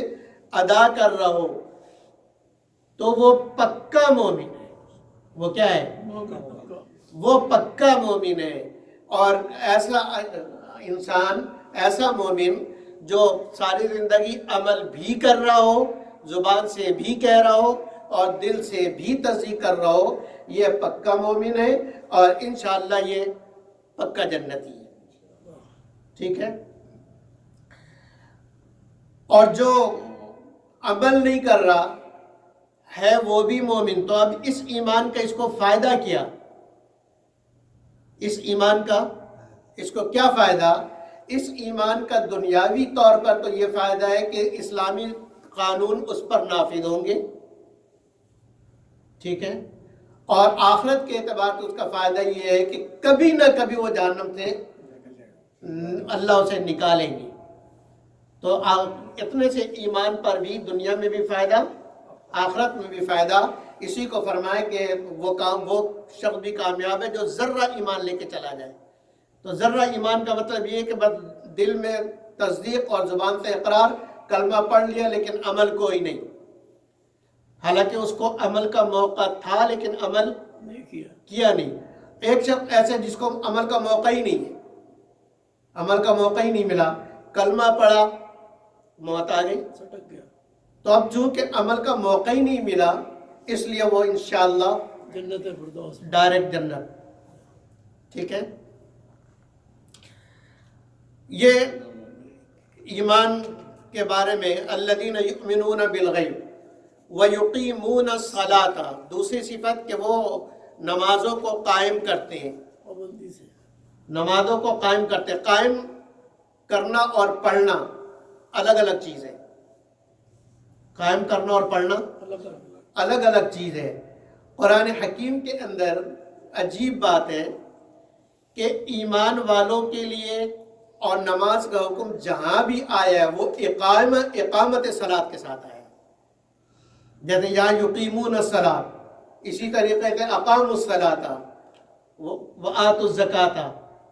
ادا کر رہا ہو، تو وہ پکا مومن ہے۔ وہ کیا ہے؟ وہ پکا مومن ہے۔ اور ایسا انسان، ایسا مومن جو ساری زندگی عمل بھی کر رہا ہو، زبان سے بھی کہہ رہا ہو اور دل سے بھی تصدیق کر رہا ہو، یہ پکا مومن ہے اور انشاءاللہ یہ پکا جنتی ہے۔ ٹھیک ہے، اور جو عمل نہیں کر رہا ہے وہ بھی مومن۔ تو اب اس ایمان کا اس کو فائدہ کیا؟ اس ایمان کا اس کو کیا فائدہ؟ اس ایمان کا دنیاوی طور پر تو یہ فائدہ ہے کہ اسلامی قانون اس پر نافذ ہوں گے، ٹھیک ہے، اور آخرت کے اعتبار سے اس کا فائدہ یہ ہے کہ کبھی نہ کبھی وہ جہنم سے اللہ اسے نکالیں گے۔ تو اتنے سے ایمان پر بھی دنیا میں بھی فائدہ، آخرت میں بھی فائدہ۔ اسی کو فرمائے کہ وہ شخص بھی کامیاب ہے جو ذرہ ایمان لے کے چلا جائے۔ تو ذرہ ایمان کا مطلب یہ ہے کہ بس دل میں تصدیق اور زبان سے اقرار، کلمہ پڑھ لیا لیکن عمل کوئی نہیں، حالانکہ اس کو عمل کا موقع تھا لیکن عمل کیا نہیں۔ ایک شخص ایسے جس کو عمل کا موقع ہی نہیں ہے، عمل کا موقع ہی نہیں ملا، کلمہ پڑھا، موت آ گئی، تو اب چونکہ عمل کا موقع ہی نہیں ملا اس لیے وہ انشاءاللہ جنت فردوس، ڈائریکٹ جنت۔ ٹھیک ہے، یہ ایمان کے بارے میں الذین یؤمنون بالغیب ویقیمون الصلاۃ، دوسری صفت کہ وہ نمازوں کو قائم کرتے ہیں، نمازوں کو قائم کرتے ہیں۔ قائم کرنا اور پڑھنا الگ الگ چیز ہے، قائم کرنا اور پڑھنا الگ الگ چیز ہے۔ قرآن حکیم کے اندر عجیب بات ہے کہ ایمان والوں کے لیے اور نماز کا حکم جہاں بھی آیا ہے وہ اقامت صلاۃ کے ساتھ آیا ہے، جیسے یہاں یقیمون الصلاۃ، اسی طریقے سے اقاموا الصلاۃ وآتوا الزکاۃ،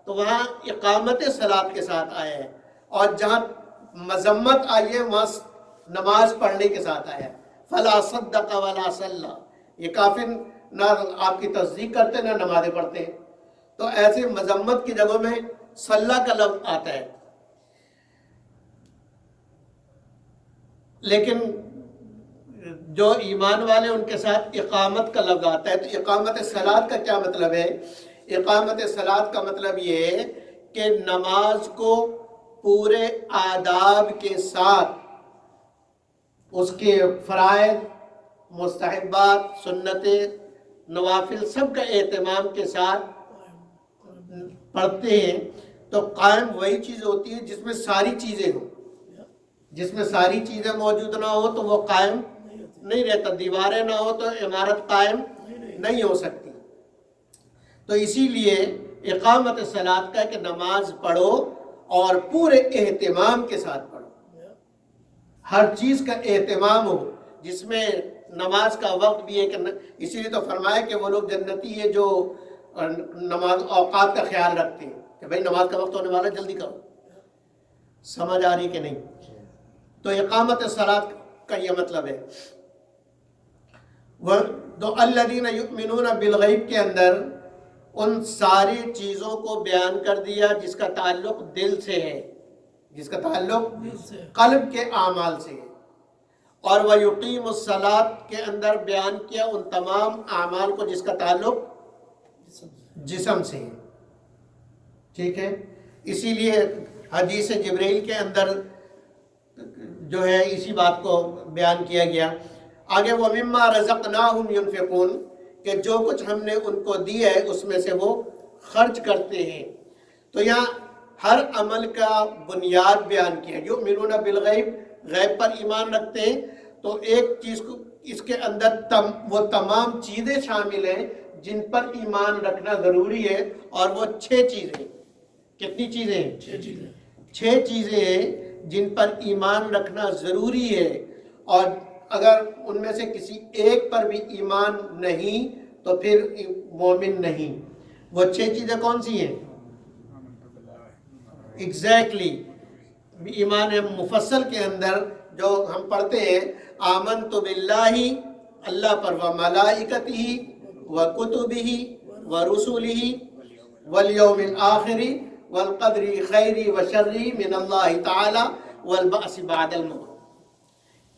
تو وہاں اقامت صلاۃ کے ساتھ آیا ہے، اور جہاں مذمت آئی ہے وہاں نماز پڑھنے کے ساتھ آیا ہے۔ فلا صدق ولا صلی، یہ کافر نہ آپ کی تصدیق کرتے نہ نمازیں پڑھتے ہیں، تو ایسے مذمت کی جگہوں میں صلی کا لفظ آتا ہے۔ لیکن جو ایمان والے ان کے ساتھ اقامت کا لفظ آتا ہے۔ تو اقامت صلاۃ کا کیا مطلب ہے؟ اقامت صلاۃ کا مطلب یہ ہے کہ نماز کو پورے آداب کے ساتھ، اس کے فرائض، مستحبات، سنتیں، نوافل سب کا اہتمام کے ساتھ پڑھتے ہیں، تو قائم وہی چیز ہوتی ہے جس میں ساری چیزیں ہوں۔ جس میں ساری چیزیں موجود نہ ہو تو وہ قائم نہیں رہتا، دیواریں نہ ہو تو عمارت قائم نہیں ہو سکتی۔ تو اسی لیے اقامت صلاۃ کا کہ نماز پڑھو اور پورے اہتمام کے ساتھ پڑھو، ہر چیز کا اہتمام ہو، جس میں نماز کا وقت بھی ہے کہ اسی لیے تو فرمایا کہ وہ لوگ جنتی ہے جو نماز اوقات کا خیال رکھتے ہیں کہ بھائی نماز کا وقت ہونے والا ہے، جلدی کرو۔ سمجھ آ رہی کہ نہیں؟ تو اقامت صلاۃ کا یہ مطلب ہے۔ تو الذین یؤمنون بالغیب کے اندر ان ساری چیزوں کو بیان کر دیا جس کا تعلق دل سے ہے، جس کا تعلق قلب کے اعمال سے ہے، اور وَيُقِيمُ الصَّلَاةَ کے اندر بیان کیا ان تمام اعمال کو جس کا تعلق جسم سے ہے۔ ٹھیک ہے، اسی لیے حدیث جبریل کے اندر جو ہے اسی بات کو بیان کیا گیا۔ آگے وَمِمَّا رَزَقْنَاهُمْ يُنْفِقُونَ کہ جو کچھ ہم نے ان کو دیا ہے اس میں سے وہ خرچ کرتے ہیں۔ تو یہاں ہر عمل کا بنیاد بیان کیا، یؤمنون بالغیب، غیب پر ایمان رکھتے ہیں، تو ایک چیز کو اس کے اندر وہ تمام چیزیں شامل ہیں جن پر ایمان رکھنا ضروری ہے، اور وہ 6 چیزیں۔ کتنی چیزیں ہیں؟ 6 چیزیں ہیں جن پر ایمان رکھنا ضروری ہے، اور اگر ان میں سے کسی ایک پر بھی ایمان نہیں تو پھر مومن نہیں۔ وہ 6 چیزیں کون سی ہیں؟ ایگزیکٹلی ایمان مفصل کے اندر جو ہم پڑھتے ہیں، آمنت باللہ، اللہ پر، وملائکتہ وکتبہ ورسلہ والیوم الآخر والقدر خیر وشر من اللہ تعالی والبعث بعد الموت،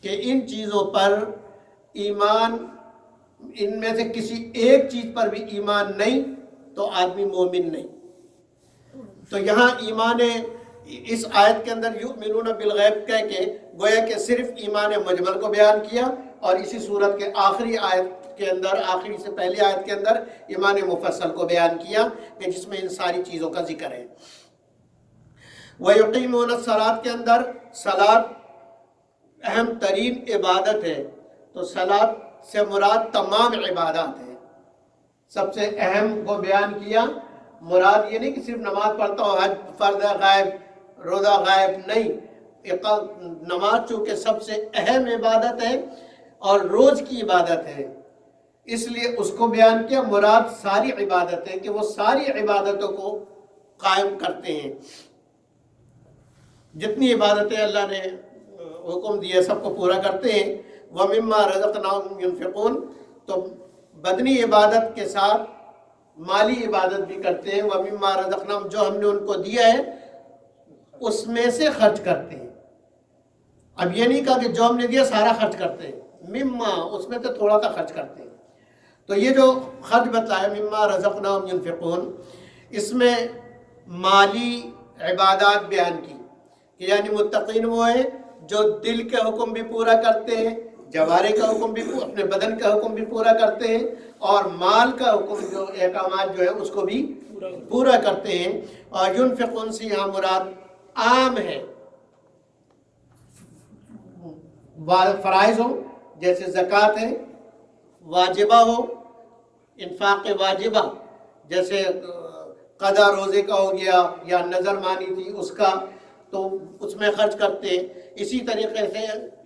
کہ ان چیزوں پر ایمان، ان میں سے کسی ایک چیز پر بھی ایمان نہیں تو آدمی مومن نہیں۔ تو یہاں ایمان اس آیت کے اندر یؤمنون بالغیب کہہ کے گویا کہ صرف ایمان مجمل کو بیان کیا، اور اسی صورت کے آخری آیت کے اندر، آخری سے پہلی آیت کے اندر ایمان مفصل کو بیان کیا کہ جس میں ان ساری چیزوں کا ذکر ہے۔ وَيُقِيمُونَ الصَّلَاةَ کے اندر صلاۃ اہم ترین عبادت ہے، تو صلاۃ سے مراد تمام عبادات ہے۔ سب سے اہم کو بیان کیا، مراد یہ نہیں کہ صرف نماز پڑھتا ہو، حج فرض غائب، روزہ غائب، نہیں۔ نماز چونکہ سب سے اہم عبادت ہے اور روز کی عبادت ہے، اس لیے اس کو بیان کیا۔ مراد ساری عبادت ہے کہ وہ ساری عبادتوں کو قائم کرتے ہیں، جتنی عبادتیں اللہ نے حکم دیا سب کو پورا کرتے ہیں۔ وَمِمَّا رَزَقْنَاهُمْ يُنْفِقُونَ تو بدنی عبادت کے ساتھ مالی عبادت بھی کرتے ہیں۔ وَمِمَّا رَزَقْنَاهُمْ جو ہم نے ان کو دیا ہے اس میں سے خرچ کرتے ہیں۔ اب یہ نہیں کہا کہ جو ہم نے دیا سارا خرچ کرتے ہیں، مما اس میں تو تھوڑا سا خرچ کرتے ہیں۔ تو یہ جو خرچ بتایا مما رزقناہم ينفقون، اس میں مالی عبادات بیان کی کہ یعنی متقین وہ ہیں جو دل کے حکم بھی پورا کرتے ہیں، جوارے کا حکم بھی، اپنے بدن کا حکم بھی پورا کرتے ہیں، اور مال کا حکم جو احکامات جو ہے اس کو بھی پورا کرتے ہیں۔ اور ينفقون سے یہاں مراد عام ہے، فرائض ہو جیسے زکوٰۃ ہے، واجبہ ہو، انفاق واجبہ جیسے قضا روزے کا ہو گیا یا نظر مانی تھی اس کا، تو اس میں خرچ کرتے ہیں۔ اسی طریقے سے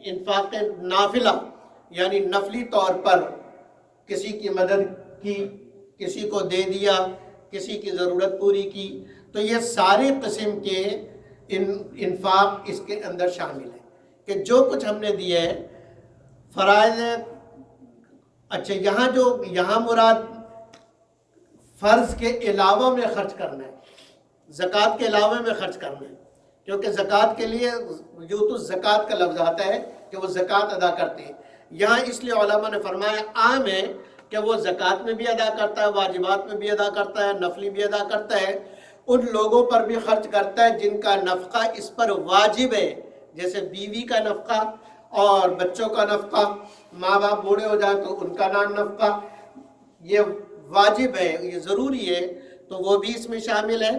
انفاق نافلہ یعنی نفلی طور پر کسی کی مدد کی، کسی کو دے دیا، کسی کی ضرورت پوری کی، تو یہ سارے قسم کے انفاق اس کے اندر شامل ہیں کہ جو کچھ ہم نے دیا ہے فرائض ہے۔ اچھا یہاں مراد فرض کے علاوہ میں خرچ کرنا ہے، زکوٰۃ کے علاوہ میں خرچ کرنا ہے، کیونکہ زکوٰۃ کے لیے یؤتوا الزکوٰۃ کا لفظ آتا ہے کہ وہ زکوٰۃ ادا کرتے ہیں۔ یہاں اس لیے علماء نے فرمایا عام ہے کہ وہ زکوٰۃ میں بھی ادا کرتا ہے، واجبات میں بھی ادا کرتا ہے، نفلی بھی ادا کرتا ہے۔ ان لوگوں پر بھی خرچ کرتا ہے جن کا نفقہ اس پر واجب ہے، جیسے بیوی کا نفقہ اور بچوں کا نفقہ، ماں باپ بوڑھے ہو جائیں تو ان کا نفقہ، یہ واجب ہے، یہ ضروری ہے، تو وہ بھی اس میں شامل ہے۔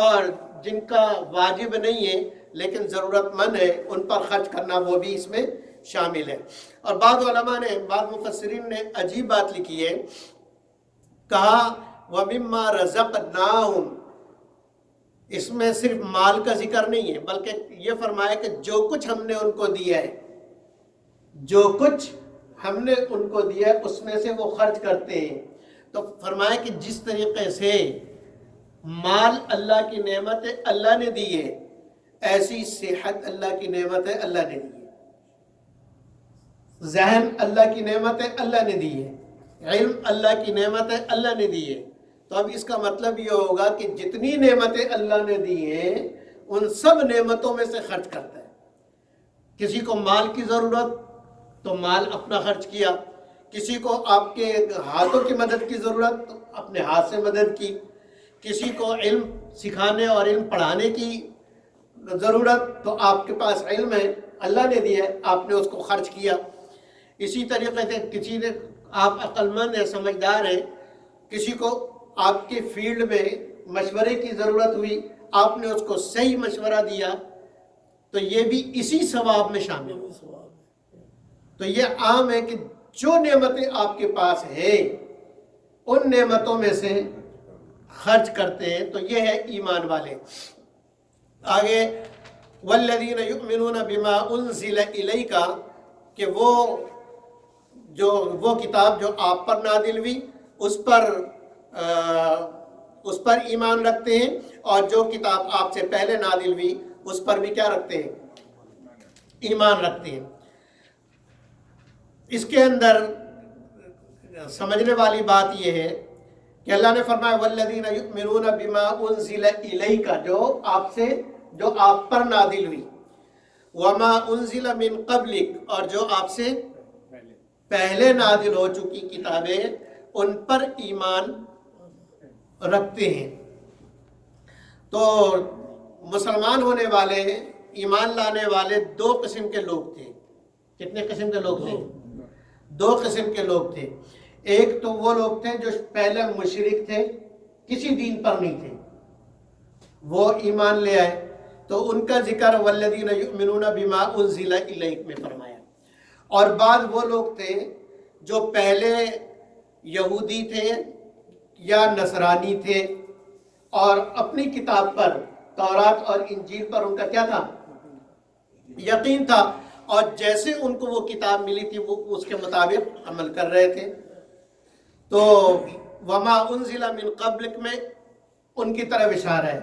اور جن کا واجب نہیں ہے لیکن ضرورت مند ہے ان پر خرچ کرنا وہ بھی اس میں شامل ہے۔ اور بعض علماء نے، بعض مفسرین نے عجیب بات لکھی ہے، کہا وَمِمَّا رَزَقْنَاهُمْ، اس میں صرف مال کا ذکر نہیں ہے بلکہ یہ فرمایا کہ جو کچھ ہم نے ان کو دیا ہے، جو کچھ ہم نے ان کو دیا ہے اس میں سے وہ خرچ کرتے ہیں۔ تو فرمایا کہ جس طریقے سے مال اللہ کی نعمت ہے، اللہ نے دی ہے، ایسی صحت اللہ کی نعمت ہے، اللہ نے دی ہے، ذہن اللہ کی نعمت ہے، اللہ نے دی ہے، علم اللہ کی نعمت ہے، اللہ نے دی ہے۔ تو اب اس کا مطلب یہ ہوگا کہ جتنی نعمتیں اللہ نے دی ہیں ان سب نعمتوں میں سے خرچ کرتا ہے۔ کسی کو مال کی ضرورت تو مال اپنا خرچ کیا، کسی کو آپ کے ہاتھوں کی مدد کی ضرورت تو اپنے ہاتھ سے مدد کی، کسی کو علم سکھانے اور علم پڑھانے کی ضرورت تو آپ کے پاس علم ہے، اللہ نے دیا ہے، آپ نے اس کو خرچ کیا۔ اسی طریقے سے کسی نے، آپ عقل مند ہے، سمجھدار ہے، کسی کو آپ کے فیلڈ میں مشورے کی ضرورت ہوئی، آپ نے اس کو صحیح مشورہ دیا تو یہ بھی اسی ثواب میں شامل ہے۔ تو یہ عام ہے کہ جو نعمتیں آپ کے پاس ہیں ان نعمتوں میں سے خرچ کرتے ہیں، تو یہ ہے ایمان والے۔ آگے والذین یؤمنون بما انزل الیک، کہ وہ کتاب جو آپ پر نازل ہوئی اس پر ایمان رکھتے ہیں، اور جو کتاب آپ سے پہلے نازل ہوئی اس پر بھی کیا رکھتے ہیں؟ ایمان رکھتے ہیں۔ اس کے اندر سمجھنے والی بات یہ ہے کہ اللہ نے فرمایا والذین یؤمنون بما انزل الیک، جو آپ پر نازل ہوئی، وما انزل من قبلک، اور جو آپ سے پہلے نازل ہو چکی کتابیں ان پر ایمان رکھتے ہیں۔ تو مسلمان ہونے والے، ایمان لانے والے دو قسم کے لوگ تھے۔ کتنے قسم کے لوگ تھے؟ دو قسم کے لوگ تھے۔ ایک تو وہ لوگ تھے جو پہلے مشرک تھے، کسی دین پر نہیں تھے، وہ ایمان لے آئے، تو ان کا ذکر والذین یؤمنون بما انزل الیک میں فرمایا۔ اور بعض وہ لوگ تھے جو پہلے یہودی تھے یا نصرانی تھے اور اپنی کتاب پر، تورات اور انجیل پر ان کا کیا تھا؟ یقین تھا، اور جیسے ان کو وہ کتاب ملی تھی وہ اس کے مطابق عمل کر رہے تھے۔ تو وما انزل من قبلک میں ان کی طرف اشارہ ہے،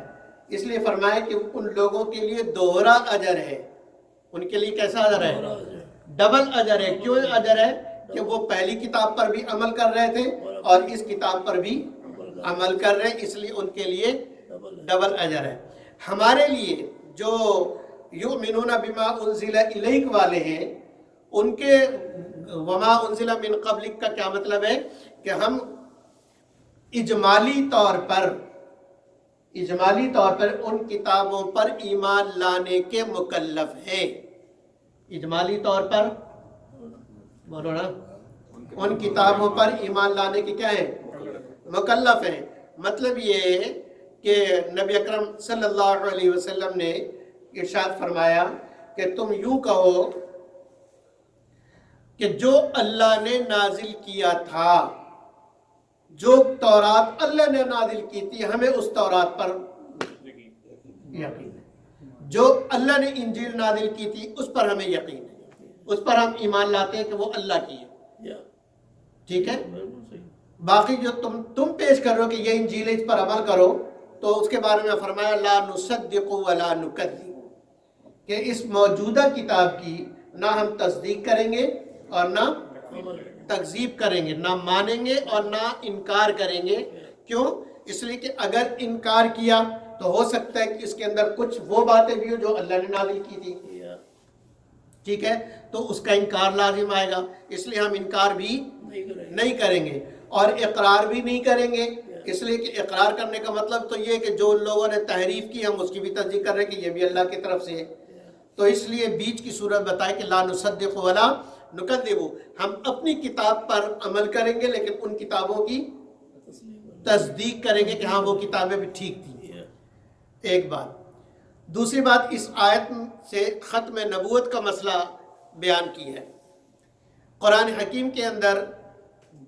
اس لیے فرمایا کہ ان لوگوں کے لیے دوہرا اجر ہے۔ ان کے لیے کیسا اجر ہے؟ ڈبل اجر ہے۔ کیوں اجر ہے؟ کہ وہ پہلی کتاب پر بھی عمل کر رہے تھے اور اس کتاب پر بھی عمل کر رہے ہیں، اس لیے ان کے لیے ڈبل اجر ہے۔ ہمارے لیے جو یؤمنون بما انزل الیک والے ہیں، ان کے وما انزل من قبلک کا کیا مطلب ہے؟ کہ ہم اجمالی طور پر ان کتابوں پر ایمان لانے کے مکلف ہیں۔ اجمالی طور پر بولو نا، ان کتابوں پر ایمان لانے کے کیا ہیں؟ مکلف ہیں۔ مطلب یہ ہے کہ نبی اکرم صلی اللہ علیہ وسلم نے ارشاد فرمایا کہ تم یوں کہو کہ جو اللہ نے نازل کیا تھا، جو تورات اللہ نے نازل کی تھی، ہمیں اس تورات پر یقین ہے۔ جو اللہ نے انجیل نازل کی تھی اس پر ہمیں یقین ہے، اس پر ہم ایمان لاتے ہیں کہ وہ اللہ کی ہے۔ ٹھیک ہے؟ باقی جو تم پیش کر رہے ہو کہ یہ انجیل ہے، اس پر عمل کرو، تو اس کے بارے میں فرمایا لا نصدق ولا نکذب، کہ اس موجودہ کتاب کی نہ ہم تصدیق کریں گے اور نہ تکذیب کریں گے، نہ مانیں گے اور نہ انکار کریں گے۔ کیوں؟ اس لیے کہ اگر انکار کیا تو ہو سکتا ہے کہ اس کے اندر کچھ وہ باتیں بھی ہو جو اللہ نے نازل کی تھی، ٹھیک ہے، تو اس کا انکار لازم آئے گا، اس لیے ہم انکار بھی نہیں کریں گے اور اقرار بھی نہیں کریں گے اس لیے کہ اقرار کرنے کا مطلب تو یہ کہ جو ان لوگوں نے تحریف کی ہم اس کی بھی تصدیق کر رہے ہیں کہ یہ بھی اللہ کی طرف سے ہے. تو اس لیے بیچ کی صورت بتائے کہ لا نصدق ولا نکذب، ہم اپنی کتاب پر عمل کریں گے لیکن ان کتابوں کی تصدیق کریں گے کہ ہاں وہ کتابیں بھی ٹھیک تھیں. ایک بات. دوسری بات، اس آیت سے ختم نبوت کا مسئلہ بیان کی ہے. قرآن حکیم کے اندر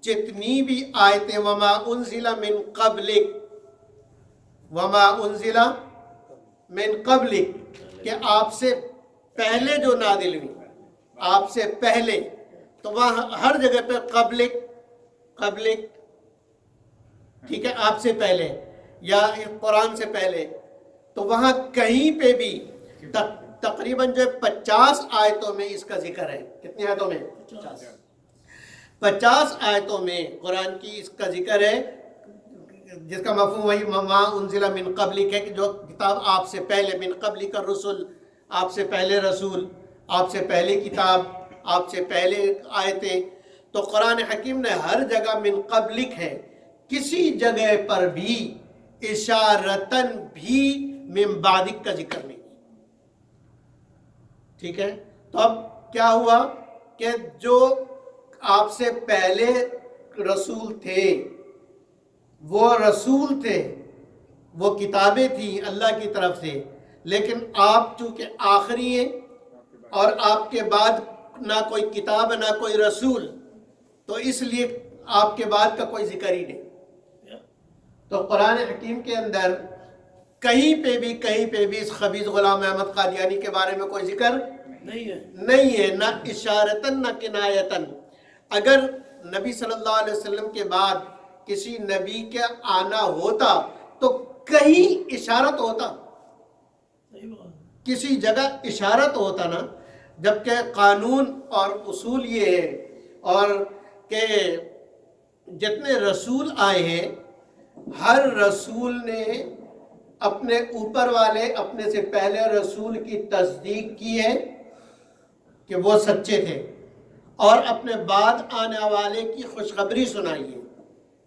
جتنی بھی آیتیں وما انزل من قبلک، وما انزل من قبلک، کہ آپ سے پہلے جو نازل ہوئی، آپ سے پہلے، تو وہاں ہر جگہ پہ قبلک قبلک، ٹھیک ہے، آپ سے پہلے یا قرآن سے پہلے، تو وہاں کہیں پہ بھی تقریباً جو 50 آیتوں میں اس کا ذکر ہے. کتنی آیتوں میں؟ 50 آیتوں میں قرآن کی اس کا ذکر ہے، جس کا مفہوم وہی ما انزل من قبلک ہے کہ جو کتاب آپ سے پہلے، من قبلک الرسل، آپ سے پہلے رسول، آپ سے پہلے کتاب، آپ سے پہلے آیتیں. تو قرآن حکیم نے ہر جگہ من قبلک ہے، کسی جگہ پر بھی اشارتاً بھی من بعدک کا ذکر نہیں. ٹھیک ہے. تو اب کیا ہوا کہ جو آپ سے پہلے رسول تھے وہ رسول تھے، وہ کتابیں تھیں اللہ کی طرف سے، لیکن آپ چونکہ آخری ہیں اور آپ کے بعد نہ کوئی کتاب نہ کوئی رسول، تو اس لیے آپ کے بعد کا کوئی ذکر ہی نہیں. تو قرآن حکیم کے اندر کہیں پہ بھی اس خبیث غلام احمد قادیانی کے بارے میں کوئی ذکر نہیں ہے، نہ اشارتاً نہ کنایتاً. اگر نبی صلی اللہ علیہ وسلم کے بعد کسی نبی کے آنا ہوتا تو کہیں اشارت ہوتا، کسی جگہ اشارت ہوتا نا. جبکہ قانون اور اصول یہ ہے اور کہ جتنے رسول آئے ہیں ہر رسول نے اپنے اوپر والے اپنے سے پہلے رسول کی تصدیق کی ہے کہ وہ سچے تھے، اور اپنے بعد آنے والے کی خوشخبری سنائی ہے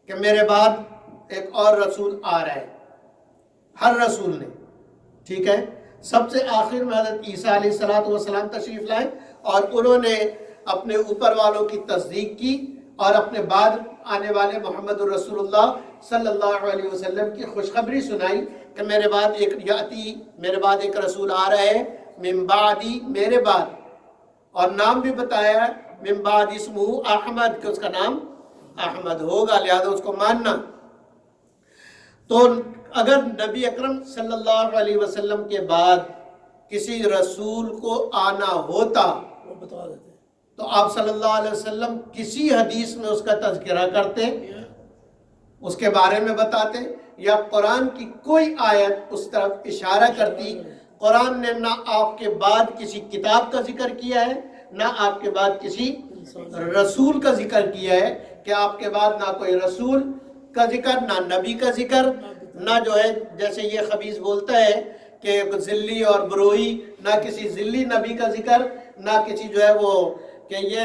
کہ میرے بعد ایک اور رسول آ رہا ہے. ہر رسول نے. ٹھیک ہے. سب سے آخر میں حضرت عیسیٰ علیہ السلام تشریف لائے اور انہوں نے اپنے اوپر والوں کی تصدیق کی اور اپنے بعد آنے والے محمد الرسول اللہ صلی اللہ علیہ وسلم کی خوشخبری سنائی کہ میرے بعد ایک رسول آ رہا ہے، من بعدی، میرے بعد، اور نام بھی بتایا ہے من بعد اسمہ احمد، کہ اس کا نام احمد ہوگا، لہذا اس کو ماننا. تو اگر نبی اکرم صلی اللہ علیہ وسلم کے بعد کسی رسول کو آنا ہوتا وہ بتا دیتے، تو آپ صلی اللہ علیہ وسلم کسی حدیث میں اس کا تذکرہ کرتے، اس کے بارے میں بتاتے، یا قرآن کی کوئی آیت اس طرف اشارہ کرتی. قرآن نے نہ آپ کے بعد کسی کتاب کا ذکر کیا ہے، نہ آپ کے بعد کسی رسول کا ذکر کیا ہے، کہ آپ کے بعد نہ کوئی رسول کا ذکر، نہ نبی کا ذکر، نہ جو ہے جیسے یہ خبیث بولتا ہے کہ ذلی اور بروئی، نہ کسی ذلی نبی کا ذکر، نہ کسی جو ہے وہ کہ یہ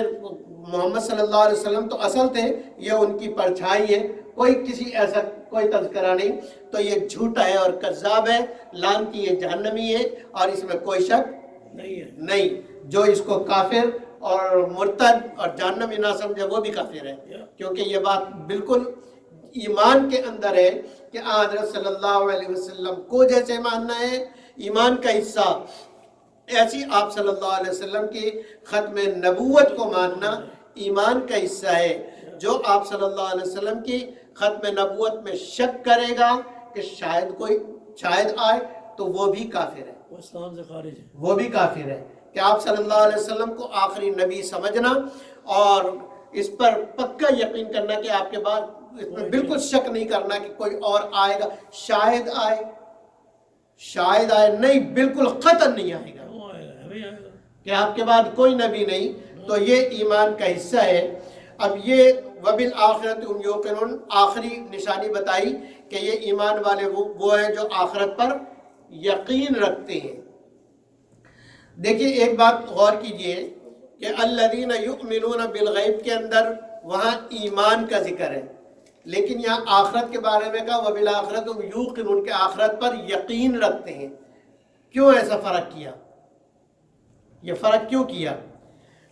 محمد صلی اللہ علیہ وسلم تو اصل تھے، یہ ان کی پرچھائی ہے، کوئی کسی ایسا کوئی تذکرہ نہیں. تو یہ جھوٹا ہے اور کذاب ہے، لعنتی ہے، جہنمی ہے، اور اس میں کوئی شک نہیں. جو اس کو کافر اور مرتد اور جہنمی نہ سمجھے وہ بھی کافر ہے، کیونکہ یہ بات بالکل ایمان کے اندر ہے کہ حضرت صلی اللہ علیہ وسلم کو جیسے ماننا ہے ایمان کا حصہ، ایسی آپ صلی اللہ علیہ وسلم کی ختم نبوت کو ماننا ایمان کا حصہ ہے. جو آپ صلی اللہ علیہ وسلم کی ختم نبوت میں شک کرے گا کہ شاید آئے تو وہ بھی کافر ہے، وہ اسلام سے خارج ہے، وہ بھی کافر ہے. کہ آپ صلی اللہ علیہ وسلم کو آخری نبی سمجھنا اور اس پر پکا یقین کرنا کہ آپ کے بعد اس میں بالکل شک نہیں کرنا کہ کوئی اور آئے گا، شاید آئے، نہیں، بالکل قطعاً نہیں آئے گا کہ آپ کے بعد کوئی نبی نہیں. تو یہ ایمان کا حصہ ہے. اب یہ وبالآخرۃ هم یوقنون آخری نشانی بتائی کہ یہ ایمان والے وہ ہیں جو آخرت پر یقین رکھتے ہیں. دیکھیے ایک بات غور کیجئے کہ الذین یؤمنون بالغیب کے اندر وہاں ایمان کا ذکر ہے، لیکن یہاں آخرت کے بارے میں کہا وبالآخرۃ ہم یوقنون، کے آخرت پر یقین رکھتے ہیں۔ کیوں ایسا فرق کیا؟ یہ فرق کیوں کیا؟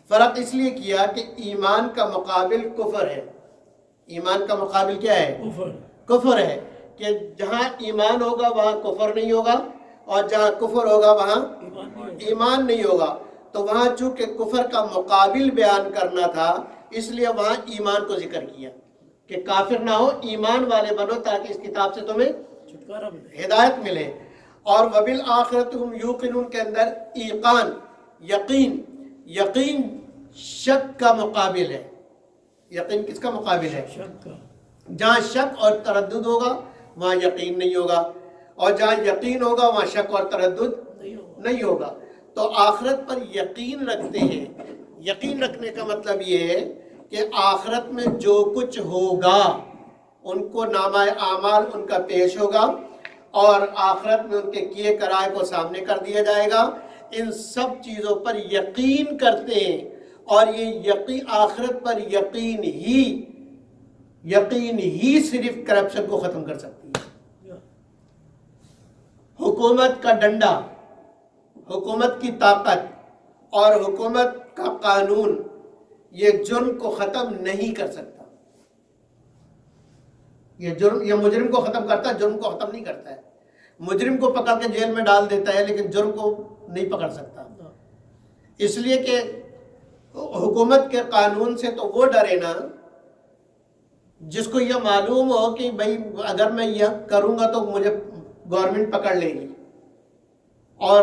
فرق اس لیے کیا کہ ایمان کا مقابل کفر ہے۔ ایمان کا مقابل کیا ہے؟ کفر۔ کفر ہے، کہ جہاں ایمان ہوگا وہاں کفر نہیں ہوگا، اور جہاں کفر ہوگا وہاں ایمان نہیں ہوگا۔ تو وہاں چونکہ کفر کا مقابل بیان کرنا تھا، اس لیے وہاں ایمان کو ذکر کیا کہ کافر نہ ہو، ایمان والے بنو، تاکہ اس کتاب سے تمہیں چھٹکارا ملے، ہدایت ملے۔ اور وبالآخرۃ ہم یوقنون کے اندر ایقان، یقین، یقین شک کا مقابل ہے۔ یقین کس کا مقابل ہے؟ شک کا۔ جہاں شک اور تردد ہوگا وہاں یقین نہیں ہوگا، اور جہاں یقین ہوگا وہاں شک اور تردد نہیں ہوگا۔ تو آخرت پر یقین رکھتے ہیں۔ یقین رکھنے کا مطلب یہ ہے کہ آخرت میں جو کچھ ہوگا ان کو نامہ اعمال ان کا پیش ہوگا، اور آخرت میں ان کے کیے کرائے کو سامنے کر دیا جائے گا۔ ان سب چیزوں پر یقین کرتے ہیں، اور یہ یقین، آخرت پر یقین ہی صرف کرپشن کو ختم کر سکتی ہے۔ حکومت کا ڈنڈا، حکومت کی طاقت اور حکومت کا قانون یہ جرم کو ختم نہیں کر سکتا۔ یہ مجرم کو ختم کرتا ہے، جرم کو ختم نہیں کرتا ہے۔ مجرم کو پکڑ کے جیل میں ڈال دیتا ہے، لیکن جرم کو نہیں پکڑ سکتا، اس لیے کہ حکومت کے قانون سے تو وہ ڈرے نا جس کو یہ معلوم ہو کہ بھائی اگر میں یہ کروں گا تو مجھے گورنمنٹ پکڑ لے گی۔ اور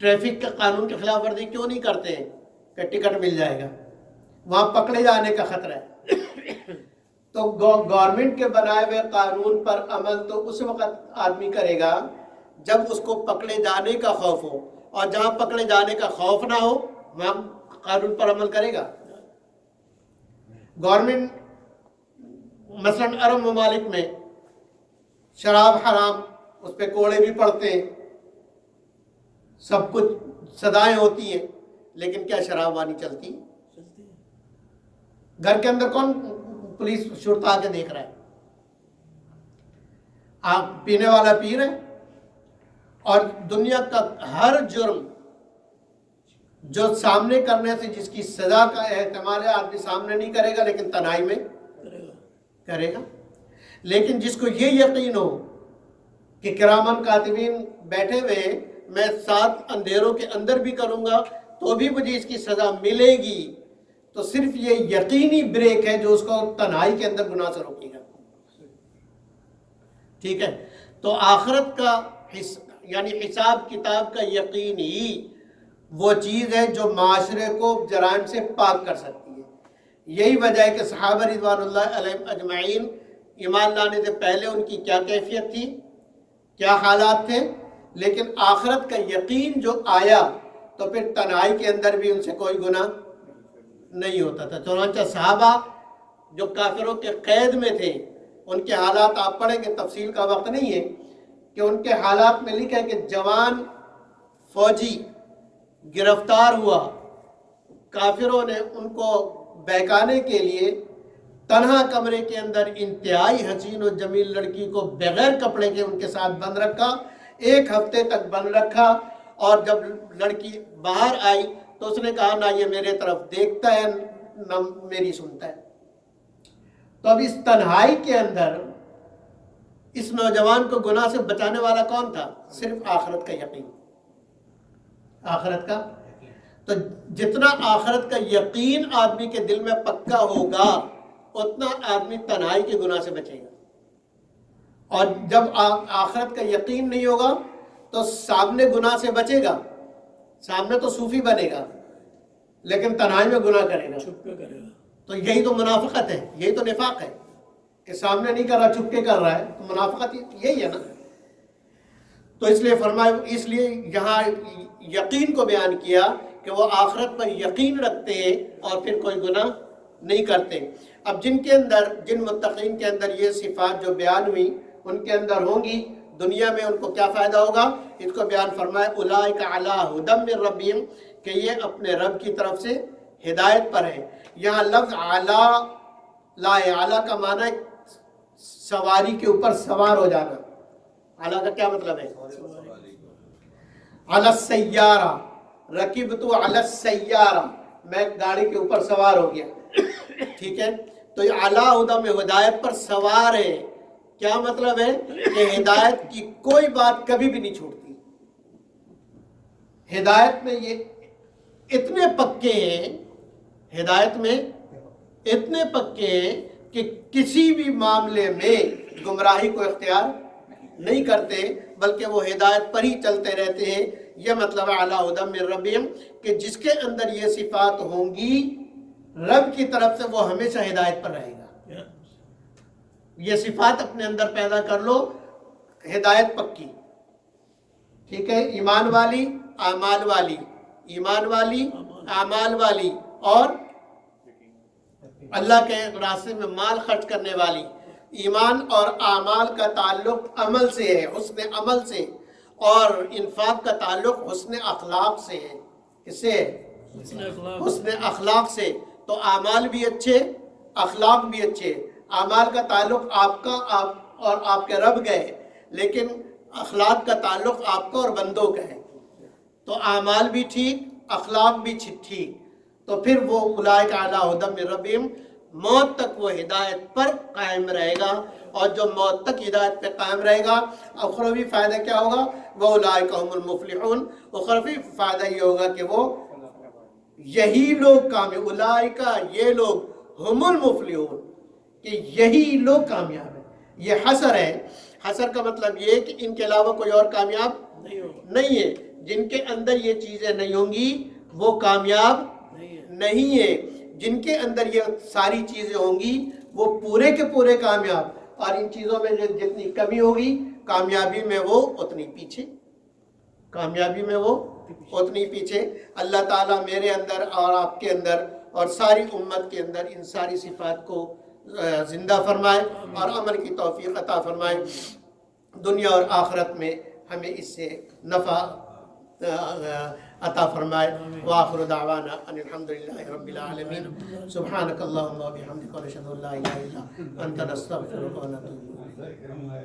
ٹریفک کے قانون کی خلاف ورزی کیوں نہیں کرتے ہیں کہ ٹکٹ مل جائے گا، وہاں پکڑے جانے کا خطرہ ہے۔ تو گورنمنٹ کے بنائے ہوئے قانون پر عمل تو اس وقت آدمی کرے گا جب اس کو پکڑے جانے کا خوف ہو، اور جہاں پکڑے جانے کا خوف نہ ہو وہاں قانون پر عمل کرے گا۔ گورنمنٹ مثلاً عرب ممالک میں شراب حرام، اس پہ کوڑے بھی پڑتے ہیں، سب کچھ سزائیں ہوتی ہیں، لیکن کیا شراب وہاں نہیں چلتی؟ گھر کے اندر کون پولیس شرطا کے دیکھ رہا ہے؟ آپ پینے والا پی رہے ہیں۔ اور دنیا کا ہر جرم جو سامنے کرنے سے جس کی سزا کا احتمال ہے، آدمی سامنے نہیں کرے گا لیکن تنہائی میں کرے گا۔ لیکن جس کو یہ یقین ہو کہ کرامن کاتبین بیٹھے ہوئے، میں 7 اندھیروں کے اندر بھی کروں گا تو بھی مجھے اس کی سزا ملے گی، تو صرف یہ یقینی بریک ہے جو اس کو تنہائی کے اندر گناہ سے روکے گا۔ ٹھیک ہے؟ تو آخرت کا یعنی حساب کتاب کا یقین ہی وہ چیز ہے جو معاشرے کو جرائم سے پاک کر سکتی ہے۔ یہی وجہ ہے کہ صحابہ رضوان اللہ علیہم اجمعین ایمان لانے سے پہلے ان کی کیا کیفیت تھی، کیا حالات تھے، لیکن آخرت کا یقین جو آیا تو پھر تنہائی کے اندر بھی ان سے کوئی گناہ نہیں ہوتا تھا۔ چنانچہ صحابہ جو کافروں کے قید میں تھے، ان کے حالات آپ پڑھیں گے، تفصیل کا وقت نہیں ہے، کہ ان کے حالات میں لکھا ہے کہ جوان فوجی گرفتار ہوا، کافروں نے ان کو بہکانے کے لیے تنہا کمرے کے اندر انتہائی حسین و جمیل لڑکی کو بغیر کپڑے کے ان کے ساتھ بند رکھا، 1 ہفتے تک بند رکھا، اور جب لڑکی باہر آئی تو اس نے کہا نہ یہ میرے طرف دیکھتا ہے نہ میری سنتا ہے۔ تو اب اس تنہائی کے اندر اس نوجوان کو گناہ سے بچانے والا کون تھا؟ صرف آخرت کا یقین، آخرت کا۔ تو جتنا آخرت کا یقین آدمی کے دل میں پکا ہوگا اتنا آدمی تنہائی کے گناہ سے بچے گا، اور جب آخرت کا یقین نہیں ہوگا تو سامنے گناہ سے بچے گا، سامنے تو صوفی بنے گا لیکن تنہائی میں گناہ کرے گا، چھپ کے کرے گا۔ تو یہی تو منافقت ہے، یہی تو نفاق ہے کہ سامنے نہیں کر رہا، چھپ کے کر رہا ہے، تو منافقت یہی ہے نا۔ تو اس لیے فرمایا، اس لیے یہاں یقین کو بیان کیا کہ وہ آخرت پر یقین رکھتے ہیں اور پھر کوئی گناہ نہیں کرتے۔ اب جن متقین کے اندر یہ صفات جو بیان ہوئی ان کے اندر ہوں گی، دنیا میں ان کو کیا فائدہ ہوگا، اس کو بیان فرمایا اولئک علی ھدی من ربہم، کہ یہ اپنے رب کی طرف سے ہدایت پر ہے۔ یہاں لفظ علی لائے. اعلیٰ کا معنی سواری کے اوپر سوار ہو جانا. اعلیٰ کا کیا مطلب ہے؟ علی السیارہ، رکبت علی السیارہ، میں گاڑی کے اوپر سوار ہو گیا. ٹھیک ہے، تو یہ اعلیٰ ہدیٰ میں ہدایت پر سوار ہے. کیا مطلب ہے؟ کہ ہدایت کی کوئی بات کبھی بھی نہیں چھوڑتی. ہدایت میں یہ اتنے پکے ہیں، ہدایت میں اتنے پکے ہیں کہ کسی بھی معاملے میں گمراہی کو اختیار نہیں کرتے، بلکہ وہ ہدایت پر ہی چلتے رہتے ہیں. یہ مطلب اعلیٰ ہدیٰ من ربہم کہ جس کے اندر یہ صفات ہوں گی رب کی طرف سے وہ ہمیشہ ہدایت پر رہے گا. یہ صفات اپنے اندر پیدا کر لو، ہدایت پکی. ٹھیک ہے، ایمان والی، اعمال والی، ایمان والی، اعمال والی، اور اللہ کے راستے میں مال خرچ کرنے والی. ایمان اور اعمال کا تعلق عمل سے ہے، حسن عمل سے، اور انفاق کا تعلق حسن اخلاق سے ہے. کس سے؟ حسن اخلاق سے. تو اعمال بھی اچھے، اخلاق بھی اچھے. اعمال کا تعلق آپ کا اور آپ کے رب کا ہے، لیکن اخلاق کا تعلق آپ کا اور بندوں کا ہے. تو اعمال بھی ٹھیک، اخلاق بھی ٹھیک، تو پھر وہ اولئک علی ھدی من ربہم، موت تک وہ ہدایت پر قائم رہے گا. اور جو موت تک ہدایت پہ قائم رہے گا، اخروی فائدہ کیا ہوگا؟ وَأُولَٰئِکَ هُمُ الْمُفْلِحُونَ. اخروی فائدہ یہ ہوگا کہ وہ یہی لوگ کامیاب، اولئک یہ لوگ، ہم المفلحون کہ یہی لوگ کامیاب ہیں. یہ حصر ہے. حصر کا مطلب یہ ہے کہ ان کے علاوہ کوئی اور کامیاب نہیں ہے. جن کے اندر یہ چیزیں نہیں ہوں گی وہ کامیاب نہیں ہے. جن کے اندر یہ ساری چیزیں ہوں گی وہ پورے کے پورے کامیاب. اور ان چیزوں میں جتنی کمی ہوگی کامیابی میں وہ اتنی پیچھے، کامیابی میں وہ اتنی پیچھے. اللہ تعالیٰ میرے اندر اور آپ کے اندر اور ساری امت کے اندر ان ساری صفات کو زندہ فرمائے اور عمل کی توفیق عطا فرمائے. دنیا اور آخرت میں ہمیں اس سے نفع عطا فرمائے. وآخر دعوانا ان الحمدللہ رب العالمین. سبحانک اللہم و بحمدک ونشہد ان لا الہ الا انت نستغفرک ونتوب الیک.